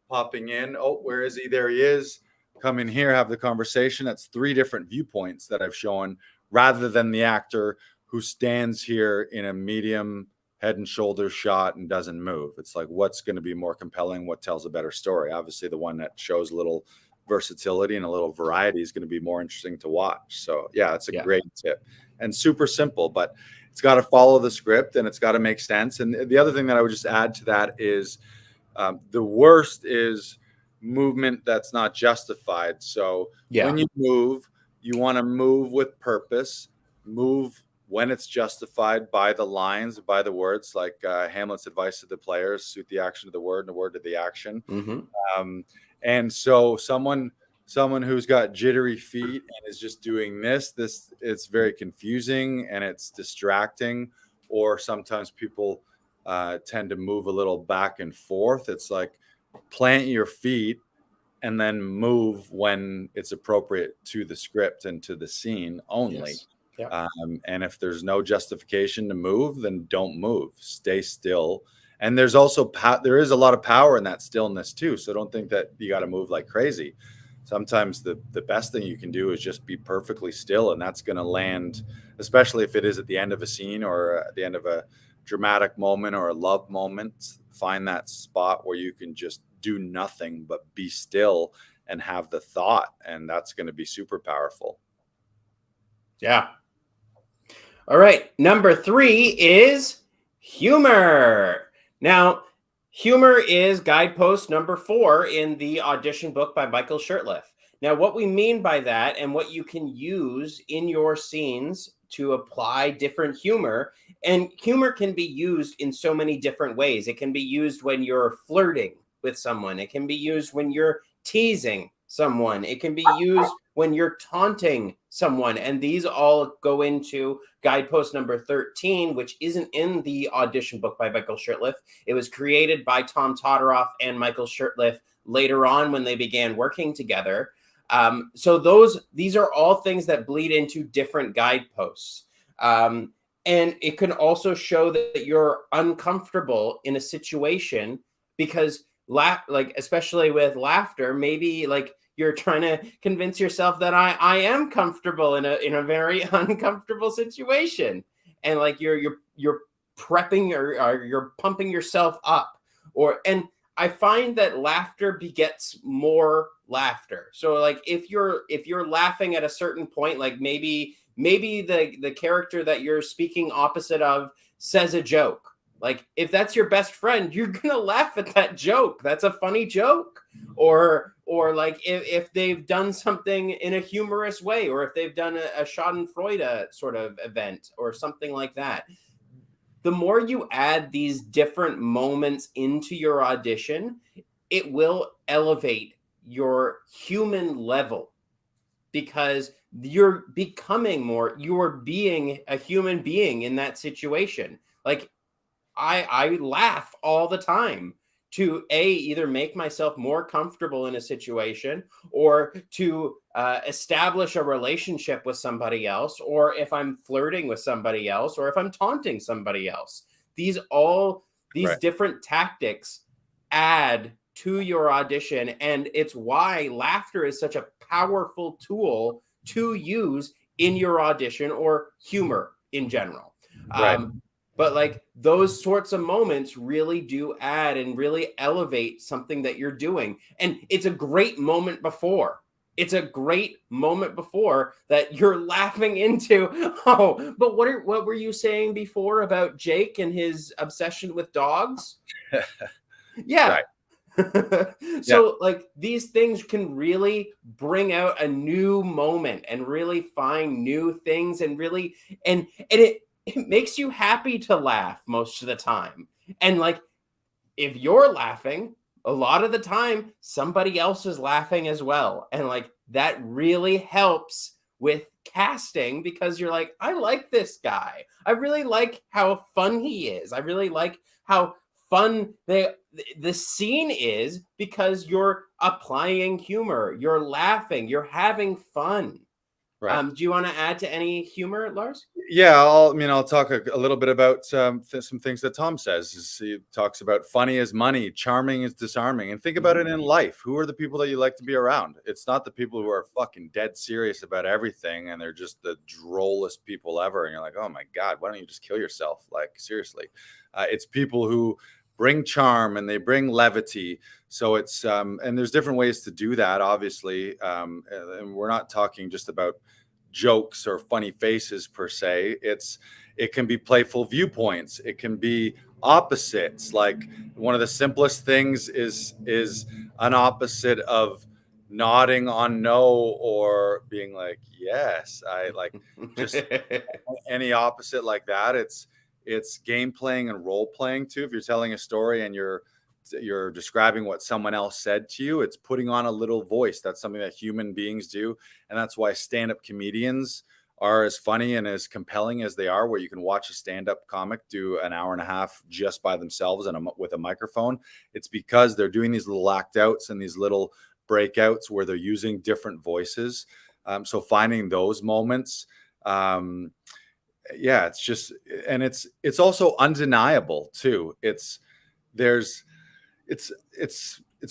popping in. Oh, where is he? There he is. Come in here, have the conversation. That's 3 different viewpoints that I've shown, rather than the actor who stands here in a medium head and shoulders shot and doesn't move. It's like, what's going to be more compelling? What tells a better story? Obviously, the one that shows a little versatility and a little variety is going to be more interesting to watch. So yeah, it's a great tip and super simple, but it's got to follow the script and it's got to make sense. And the other thing that I would just add to that is, The worst is movement that's not justified. So when you move, you want to move with purpose, move when it's justified by the lines, by the words, like Hamlet's advice to the players: suit the action to the word and the word to the action. Mm-hmm. And so someone who's got jittery feet and is just doing this, it's very confusing and it's distracting. Or sometimes people tend to move a little back and forth. It's like, plant your feet and then move when it's appropriate to the script and to the scene only. Yes. Yeah. And if there's no justification to move, then don't move. Stay still. And there's also there is a lot of power in that stillness too. So don't think that you got to move like crazy. Sometimes the best thing you can do is just be perfectly still, and that's going to land, especially if it is at the end of a scene or at the end of a dramatic moment or a love moment. Find that spot where you can just do nothing but be still and have the thought, and that's going to be super powerful. Yeah. All right. Number 3 is humor. Now, humor is guidepost number 4 in the audition book by Michael Shirtliff. Now, what we mean by that and what you can use in your scenes to apply different humor, and humor can be used in so many different ways. It can be used when you're flirting with someone. It can be used when you're teasing someone. It can be used when you're taunting someone. And these all go into guidepost number 13, which isn't in the audition book by Michael Shirtliff. It was created by Tom Todoroff and Michael Shirtliff later on when they began working together. So these are all things that bleed into different guideposts. And it can also show that you're uncomfortable in a situation because especially with laughter, maybe like you're trying to convince yourself that I am comfortable in a very uncomfortable situation. And like you're prepping or you're pumping yourself up, and I find that laughter begets more laughter. So like if you're laughing at a certain point, like maybe the character that you're speaking opposite of says a joke. Like if that's your best friend, you're gonna laugh at that joke. That's a funny joke. Or like if they've done something in a humorous way, or if they've done a Schadenfreude sort of event or something like that. The more you add these different moments into your audition, it will elevate your human level because you're being a human being in that situation. Like I laugh all the time to either make myself more comfortable in a situation or to establish a relationship with somebody else, or if I'm flirting with somebody else, or if I'm taunting somebody else. These right. different tactics add to your audition, and it's why laughter is such a powerful tool to use in your audition, or humor in general. Right. But like those sorts of moments really do add and really elevate something that you're doing. And it's a great moment before. It's a great moment before that you're laughing into. Oh, but what were you saying before about Jake and his obsession with dogs? Yeah. So like these things can really bring out a new moment and really find new things and really and it makes you happy to laugh most of the time. And like, if you're laughing, a lot of the time, somebody else is laughing as well. And like, that really helps with casting because you're like, I like this guy. I really like how fun he is. I really like how fun the scene is because you're applying humor, you're laughing, you're having fun. Right. Do you want to add to any humor, Lars? Yeah, I'll talk a little bit about some things that Tom says. He talks about funny is money, charming is disarming, and think about it in life. Who are the people that you like to be around? It's not the people who are fucking dead serious about everything and they're just the drollest people ever. And you're like, oh my God, why don't you just kill yourself? Like, seriously. It's people who bring charm and they bring levity. So it's and there's different ways to do that, obviously. And we're not talking just about jokes or funny faces per se. It can be playful viewpoints. It can be opposites. Like one of the simplest things is an opposite of nodding on no or being like yes. I like just any opposite like that. It's game playing and role playing too. If you're telling a story and you're describing what someone else said to you, it's putting on a little voice. That's something that human beings do, and that's why stand-up comedians are as funny and as compelling as they are, where you can watch a stand-up comic do an hour and a half just by themselves and with a microphone. It's because they're doing these little act outs and these little breakouts where they're using different voices. So finding those moments, yeah, it's just, and it's also undeniable too. It's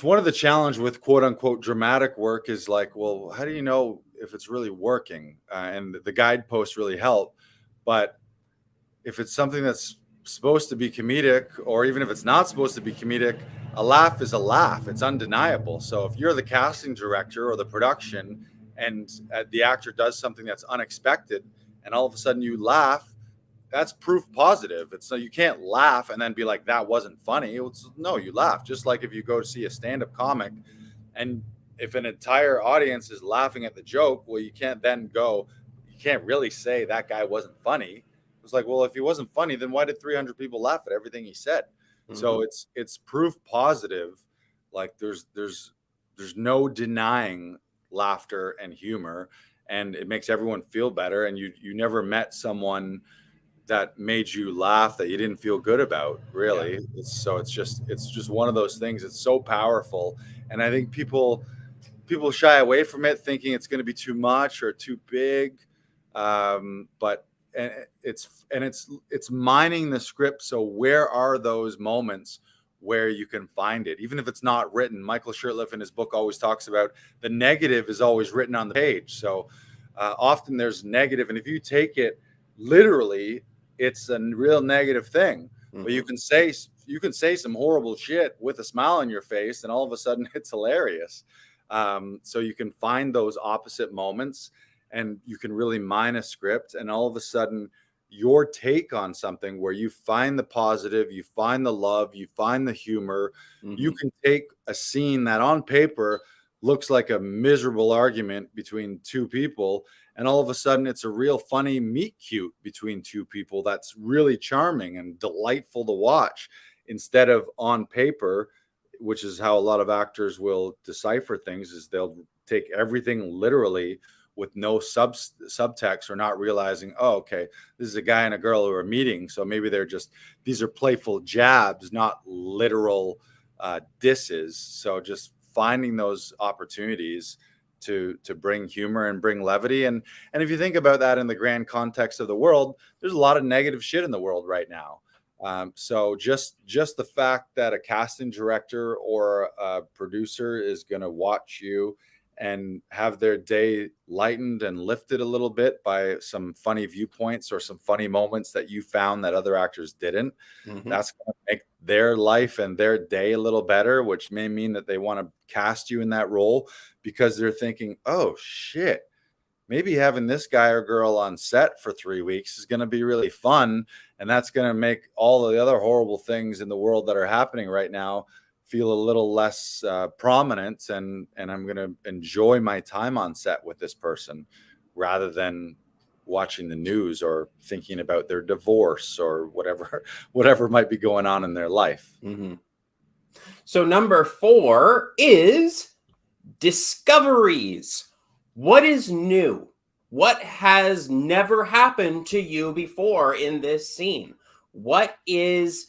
one of the challenge with quote unquote dramatic work is like, well, how do you know if it's really working? And the guideposts really help. But if it's something that's supposed to be comedic, or even if it's not supposed to be comedic, a laugh is a laugh. It's undeniable. So if you're the casting director or the production and the actor does something that's unexpected and all of a sudden you laugh, that's proof positive. It's so you can't laugh and then be like, that wasn't funny. No, you laugh. Just like if you go to see a stand-up comic and if an entire audience is laughing at the joke, well, you can't really say that guy wasn't funny. It's like, well, if he wasn't funny, then why did 300 people laugh at everything he said? Mm-hmm. So it's proof positive. Like there's no denying laughter and humor, and it makes everyone feel better. And you never met someone that made you laugh that you didn't feel good about, really. Yeah. It's just one of those things. It's so powerful, and I think people shy away from it, thinking it's going to be too much or too big. But it's mining the script. So where are those moments where you can find it, even if it's not written? Michael Shurtleff in his book always talks about the negative is always written on the page. So often there's negative, and if you take it literally, it's a real negative thing. Mm-hmm. But you can say some horrible shit with a smile on your face, and all of a sudden it's hilarious. So you can find those opposite moments, and you can really mine a script, and all of a sudden your take on something where you find the positive, you find the love, you find the humor. Mm-hmm. You can take a scene that on paper looks like a miserable argument between two people, and all of a sudden it's a real funny meet cute between two people that's really charming and delightful to watch, instead of on paper, which is how a lot of actors will decipher things, is they'll take everything literally with no subtext, or not realizing, oh, okay, this is a guy and a girl who are meeting, so maybe these are playful jabs, not literal disses. So just finding those opportunities to bring humor and bring levity. And if you think about that in the grand context of the world, there's a lot of negative shit in the world right now. So just the fact that a casting director or a producer is going to watch you and have their day lightened and lifted a little bit by some funny viewpoints or some funny moments that you found that other actors didn't, mm-hmm. That's going to make their life and their day a little better, which may mean that they want to cast you in that role because they're thinking, oh shit, maybe having this guy or girl on set for 3 weeks is going to be really fun. And that's going to make all of the other horrible things in the world that are happening right now feel a little less prominent, and I'm going to enjoy my time on set with this person rather than watching the news or thinking about their divorce or whatever might be going on in their life. Mm-hmm. So number 4 is discoveries. What is new? What has never happened to you before in this scene? What is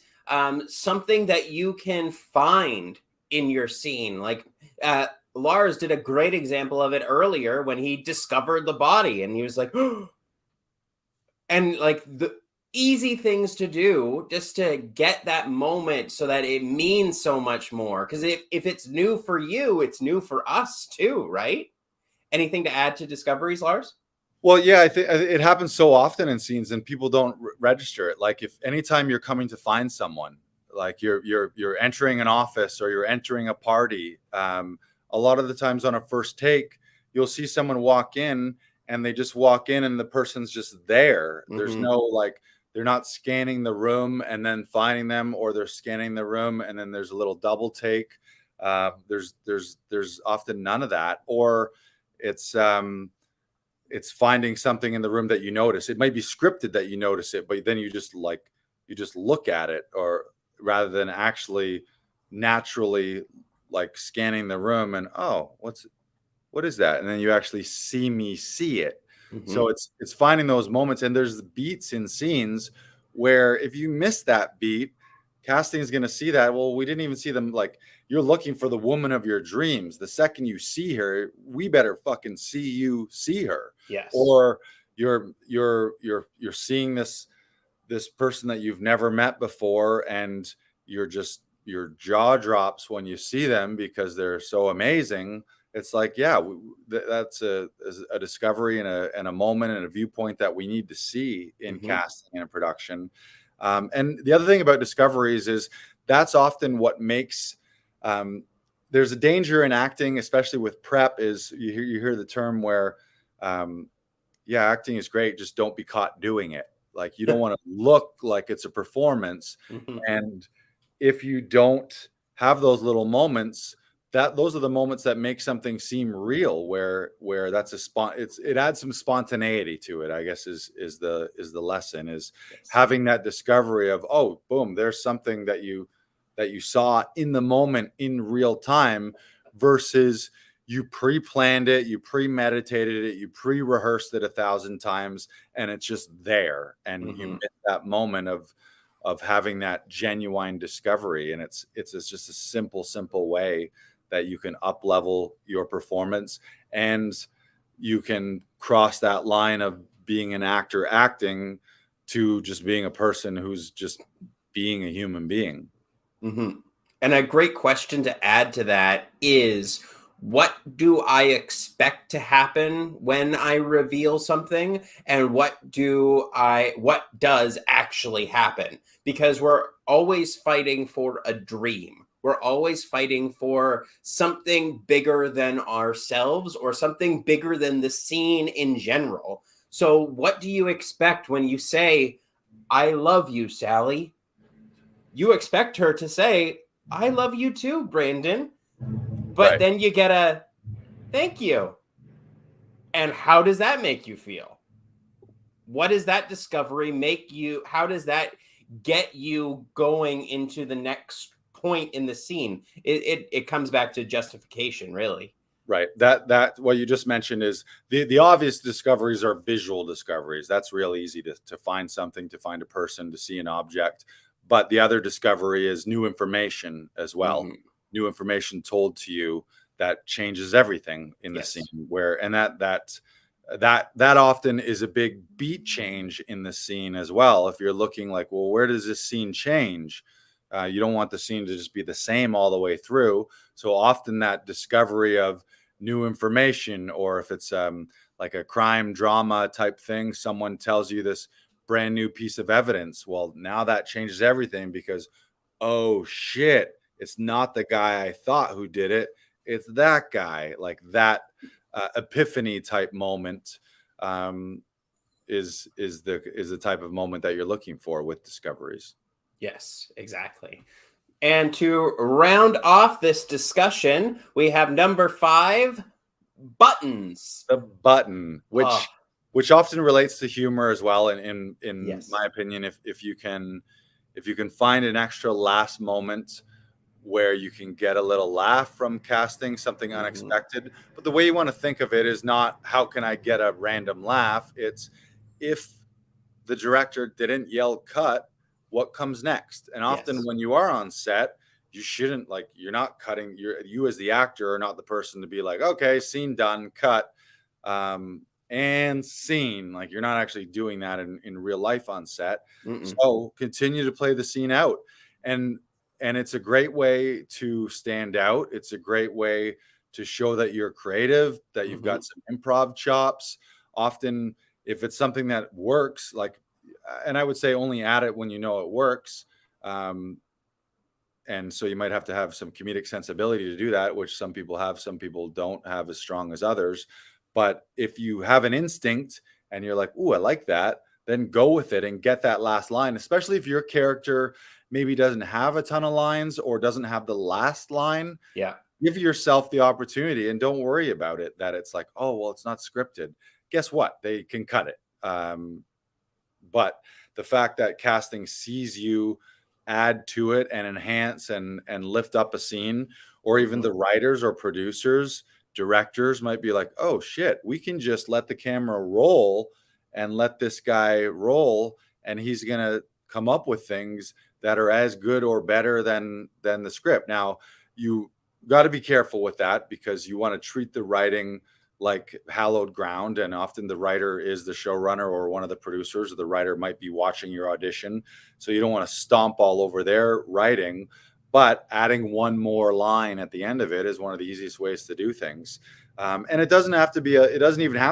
something that you can find in your scene? Like Lars did a great example of it earlier when he discovered the body, and he was like, oh! And like the easy things to do just to get that moment so that it means so much more. Because if it's new for you, it's new for us too, right? Anything to add to discoveries, Lars? Well, yeah, I think it happens so often in scenes and people don't register it. Like if anytime you're coming to find someone, like you're entering an office or you're entering a party, a lot of the times on a first take, you'll see someone walk in and they just walk in and the person's just there. Mm-hmm. There's no like they're not scanning the room and then finding them, or they're scanning the room and then there's a little double take. There's often none of that, or it's finding something in the room that you notice. It might be scripted that you notice it, but then you just look at it, or rather than actually naturally like scanning the room and, oh, what is that? And then you actually see me see it. So it's finding those moments, and there's beats in scenes where if you miss that beat, casting is going to see that. Well, we didn't even see them. Like, you're looking for the woman of your dreams. The second you see her, we better fucking see you see her. Yes. Or you're seeing this person that you've never met before, and your jaw drops when you see them because they're so amazing. It's like, yeah, that's a discovery and a moment and a viewpoint that we need to see in casting and production. And the other thing about discoveries is that's often what makes, there's a danger in acting, especially with prep, is you hear the term where, yeah, acting is great, just don't be caught doing it. Like, you don't want to look like it's a performance. And if you don't have those little moments, those are the moments that make something seem real, where that's it adds some spontaneity to it, I guess, is the lesson, is having that discovery of, oh, boom, there's something that you saw in the moment in real time, versus you pre-planned it, you premeditated it, you pre-rehearsed it 1,000 times, and it's just there, and you miss that moment of having that genuine discovery. And it's just a simple way that you can up level your performance, and you can cross that line of being an actor acting to just being a person who's just being a human being. And a great question to add to that is, what do I expect to happen when I reveal something, and what does actually happen? Because we're always fighting for a dream. We're always fighting for something bigger than ourselves, or something bigger than the scene in general. So what do you expect when you say, I love you, Sally? You expect her to say, I love you too, Brandon. But then you get a thank you. And how does that make you feel? What does that discovery make you? How does that get you going into the next point in the scene? It comes back to justification, really. Right. That what you just mentioned is the obvious discoveries are visual discoveries. That's real easy to find something, to find a person, to see an object. But the other discovery is new information as well. New information told to you that changes everything in the scene. And that often is a big beat change in the scene as well. If you're looking like, well, where does this scene change? You don't want the scene to just be the same all the way through. So often that discovery of new information, or if it's like a crime drama type thing, someone tells you this brand new piece of evidence. Well, now that changes everything, because, oh shit, it's not the guy I thought who did it. It's that guy. Like that epiphany type moment is the type of moment that you're looking for with discoveries. Yes, exactly. And to round off this discussion, we have number 5, buttons. The button, which often relates to humor as well. In my opinion, if you can find an extra last moment where you can get a little laugh from casting something unexpected. But the way you want to think of it is not, how can I get a random laugh? It's, if the director didn't yell cut, what comes next? And often when you are on set, you shouldn't, like, you're not cutting, you as the actor are not the person to be like, okay, scene done, cut, and scene. Like, you're not actually doing that in real life on set. So continue to play the scene out. And it's a great way to stand out. It's a great way to show that you're creative, that you've got some improv chops. Often, if it's something that works, like, and I would say only add it when you know it works. And so you might have to have some comedic sensibility to do that, which some people have, some people don't have as strong as others. But if you have an instinct and you're like, ooh, I like that, then go with it and get that last line, especially if your character maybe doesn't have a ton of lines or doesn't have the last line. Yeah. Give yourself the opportunity and don't worry about it that it's like, oh, well, it's not scripted. Guess what? They can cut it. But the fact that casting sees you add to it and enhance and lift up a scene, or even the writers or producers, directors might be like, oh shit, we can just let the camera roll and let this guy roll, and he's gonna come up with things that are as good or better than the script. Now, you got to be careful with that because you want to treat the writing like hallowed ground, and often the writer is the showrunner or one of the producers, or the writer might be watching your audition, so you don't want to stomp all over their writing. But adding one more line at the end of it is one of the easiest ways to do things. And it doesn't even have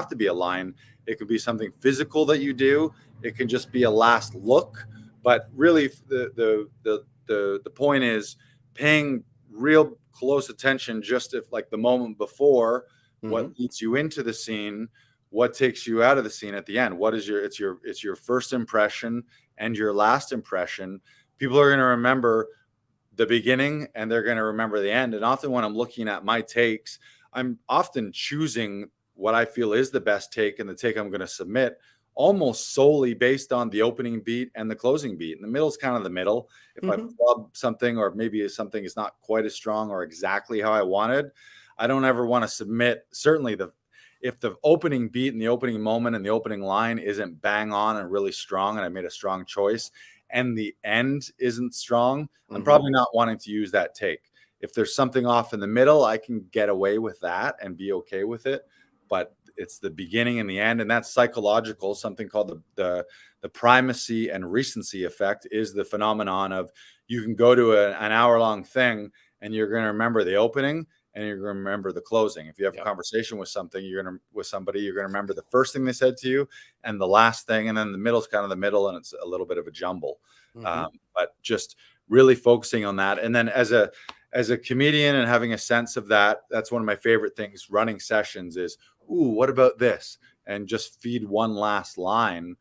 to be a line. It could be something physical that you do. It can just be a last look. But really, the point is paying real close attention, just if like the moment before, what leads you into the scene, what takes you out of the scene at the end. What is it's your first impression and your last impression. People are going to remember the beginning and they're going to remember the end. And often when I'm looking at my takes, I'm often choosing what I feel is the best take and the take I'm going to submit almost solely based on the opening beat and the closing beat. And the middle is kind of the middle. If I flub something, or maybe something is not quite as strong or exactly how I wanted, I don't ever want to submit. Certainly if the opening beat and the opening moment and the opening line isn't bang on and really strong, and I made a strong choice, and the end isn't strong, I'm probably not wanting to use that take. If there's something off in the middle, I can get away with that and be okay with it. But it's the beginning and the end, and that's psychological. Something called the primacy and recency effect is the phenomenon of, you can go to an hour-long thing and you're going to remember the opening and you're going to remember the closing. If you have a conversation with somebody, you're going to remember the first thing they said to you and the last thing, and then the middle is kind of the middle, and it's a little bit of a jumble. But just really focusing on that, and then as a comedian and having a sense of that, that's one of my favorite things running sessions is, ooh, what about this? And just feed one last line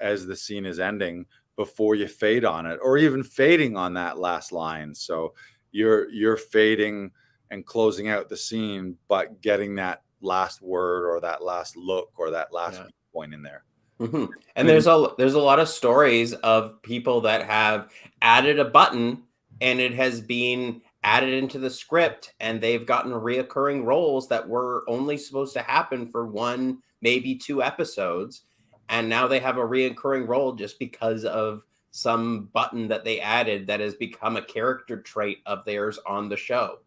as the scene is ending before you fade on it, or even fading on that last line. So you're fading and closing out the scene, but getting that last word or that last look or that last point in there. And there's a lot of stories of people that have added a button and it has been added into the script, and they've gotten reoccurring roles that were only supposed to happen for 1, maybe 2 episodes. And now they have a reoccurring role just because of some button that they added that has become a character trait of theirs on the show.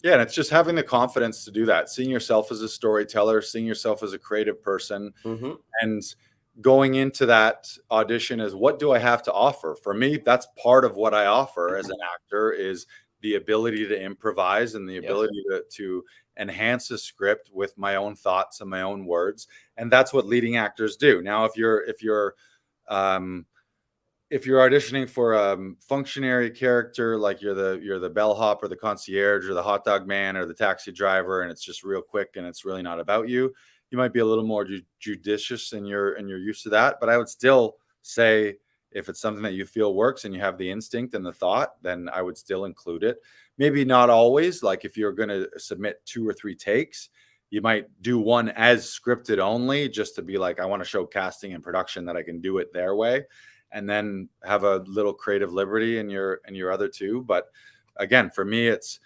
Yeah, and it's just having the confidence to do that, seeing yourself as a storyteller, seeing yourself as a creative person, and going into that audition as, what do I have to offer? For me, that's part of what I offer as an actor, is the ability to improvise and the ability to enhance a script with my own thoughts and my own words. And that's what leading actors do. Now, if you're auditioning for a functionary character, like you're the bellhop or the concierge or the hot dog man or the taxi driver, and it's just real quick and it's really not about you, you might be a little more judicious and you're used to that. But I would still say, if it's something that you feel works and you have the instinct and the thought, then I would still include it. Maybe not always. Like if you're going to submit 2 or 3 takes, you might do one as scripted only, just to be like, I want to show casting and production that I can do it their way, and then have a little creative liberty in your other 2. But again, for me, it's,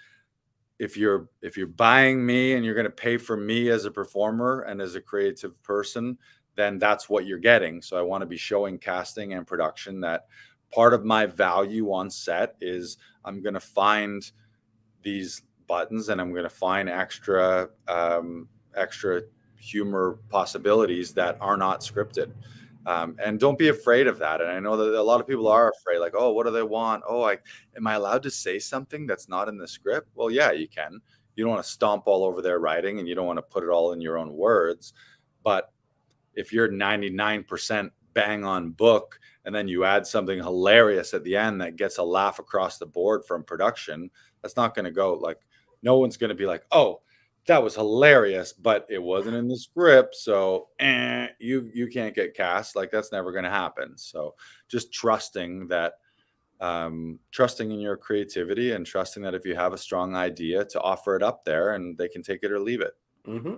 if you're buying me and you're going to pay for me as a performer and as a creative person, then that's what you're getting. So I want to be showing casting and production that part of my value on set is, I'm going to find these buttons and I'm going to find extra humor possibilities that are not scripted. And don't be afraid of that. And I know that a lot of people are afraid, like, oh, what do they want? Oh, am I allowed to say something that's not in the script? Well, yeah, you can. You don't want to stomp all over their writing, and you don't want to put it all in your own words. But if you're 99% bang on book, and then you add something hilarious at the end that gets a laugh across the board from production, that's not going to go. Like, no one's going to be like, oh, that was hilarious, but it wasn't in the script, so you can't get cast. Like, that's never going to happen. So just trusting that, trusting in your creativity and trusting that if you have a strong idea, to offer it up there and they can take it or leave it. Mm-hmm.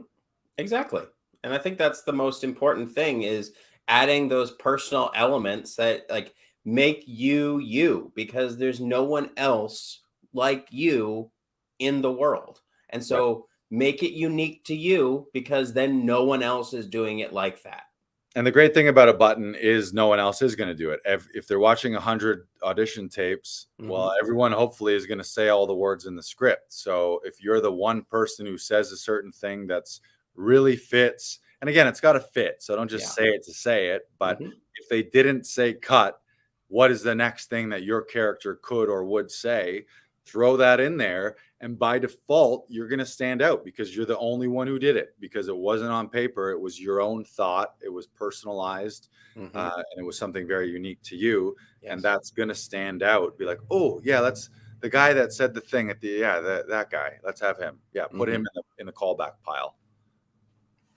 Exactly. And I think that's the most important thing, is adding those personal elements that like make you you, because there's no one else like you in the world. And Right. so make it unique to you, because then no one else is doing it like that. And the great thing about a button is no one else is going to do it. If they're watching 100 audition tapes, well, everyone hopefully is going to say all the words in the script. So if you're the one person who says a certain thing that's really fits, and again, it's got to fit. So don't just say it to say it. But if they didn't say cut, what is the next thing that your character could or would say? Throw that in there. And by default, you're going to stand out because you're the only one who did it, because it wasn't on paper. It was your own thought. It was personalized, and it was something very unique to you. Yes. And that's going to stand out. Be like, oh, yeah, that's the guy that said the thing at the, that guy. Let's have him. Yeah, put him in the callback pile.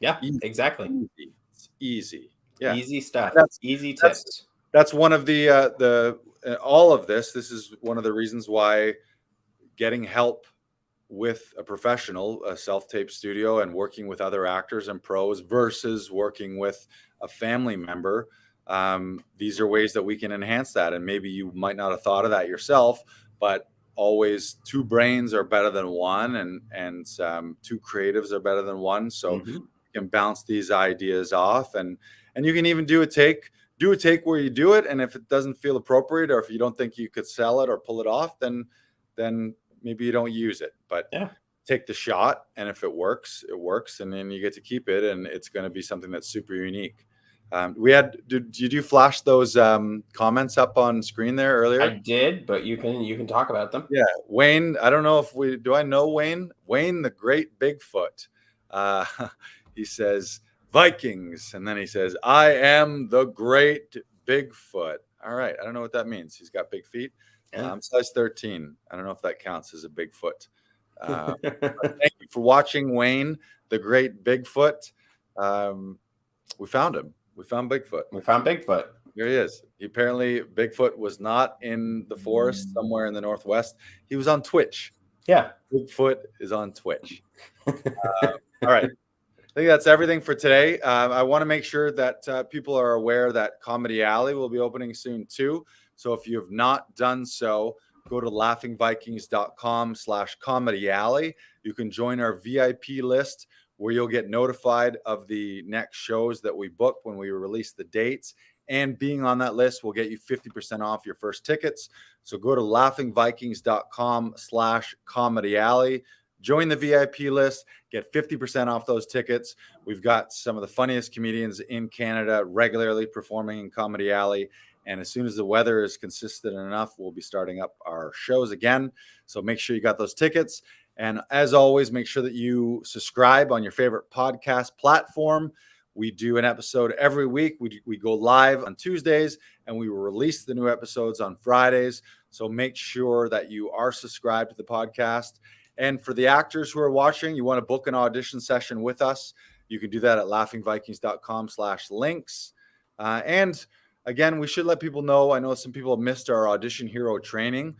Yeah, exactly. Easy. It's easy. Yeah. Easy stuff. Easy tips. That's one of the all of this. This is one of the reasons why getting help with a professional, a self-tape studio, and working with other actors and pros versus working with a family member. These are ways that we can enhance that. And maybe you might not have thought of that yourself, but always two brains are better than one, and two creatives are better than one. So you can bounce these ideas off, and you can even do a take where you do it. And if it doesn't feel appropriate, or if you don't think you could sell it or pull it off, then maybe you don't use it, but take the shot. And if it works, it works. And then you get to keep it. And it's going to be something that's super unique. Did you flash those comments up on screen there earlier? I did, but you can talk about them. Yeah. Wayne, I don't know if do I know Wayne? Wayne, the Great Bigfoot. He says, Vikings. And then he says, I am the Great Bigfoot. All right. I don't know what that means. He's got big feet. I'm size 13. I don't know if that counts as a Bigfoot. Thank you for watching, Wayne, the Great Bigfoot. We found him. We found Bigfoot. We found Bigfoot. Here he is. Apparently, Bigfoot was not in the forest somewhere in the Northwest. He was on Twitch. Yeah. Bigfoot is on Twitch. All right. I think that's everything for today. I want to make sure that people are aware that Comedy Alley will be opening soon too. So if you have not done so, go to laughingvikings.com/comedy alley. You can join our VIP list, where you'll get notified of the next shows that we book when we release the dates. And being on that list will get you 50% off your first tickets. So go to laughingvikings.com/comedy alley. Join the VIP list, get 50% off those tickets. We've got some of the funniest comedians in Canada regularly performing in Comedy Alley. And as soon as the weather is consistent enough, we'll be starting up our shows again. So make sure you got those tickets. And as always, make sure that you subscribe on your favorite podcast platform. We do an episode every week. We go live on Tuesdays, and we will release the new episodes on Fridays. So make sure that you are subscribed to the podcast. And for the actors who are watching, you want to book an audition session with us, you can do that at laughingvikings.com/links. And again, we should let people know, I know some people have missed our Audition Hero training,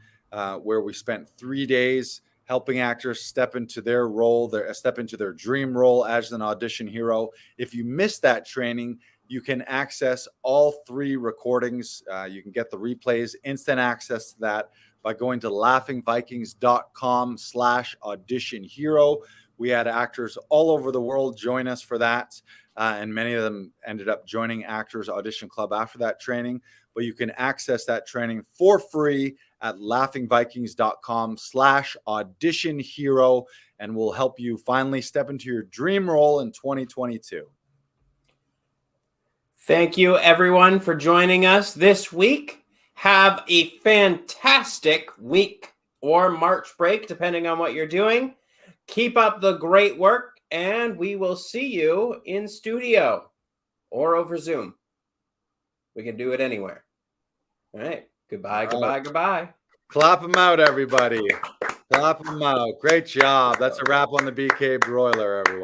where we spent 3 days helping actors step into their role, step into their dream role as an audition hero. If you missed that training, you can access all 3 recordings. You can get the replays, instant access to that, by going to laughingvikings.com/audition hero. We had actors all over the world join us for that. And many of them ended up joining Actors Audition Club after that training. But you can access that training for free at laughingvikings.com/audition hero, and we'll help you finally step into your dream role in 2022. Thank you, everyone, for joining us this week. Have a fantastic week or March break, depending on what you're doing. Keep up the great work, and we will see you in studio or over Zoom. We can do it anywhere. All right. Goodbye, goodbye, goodbye. Clap them out, everybody. Clap them out. Great job. That's a wrap on the BK broiler, everyone.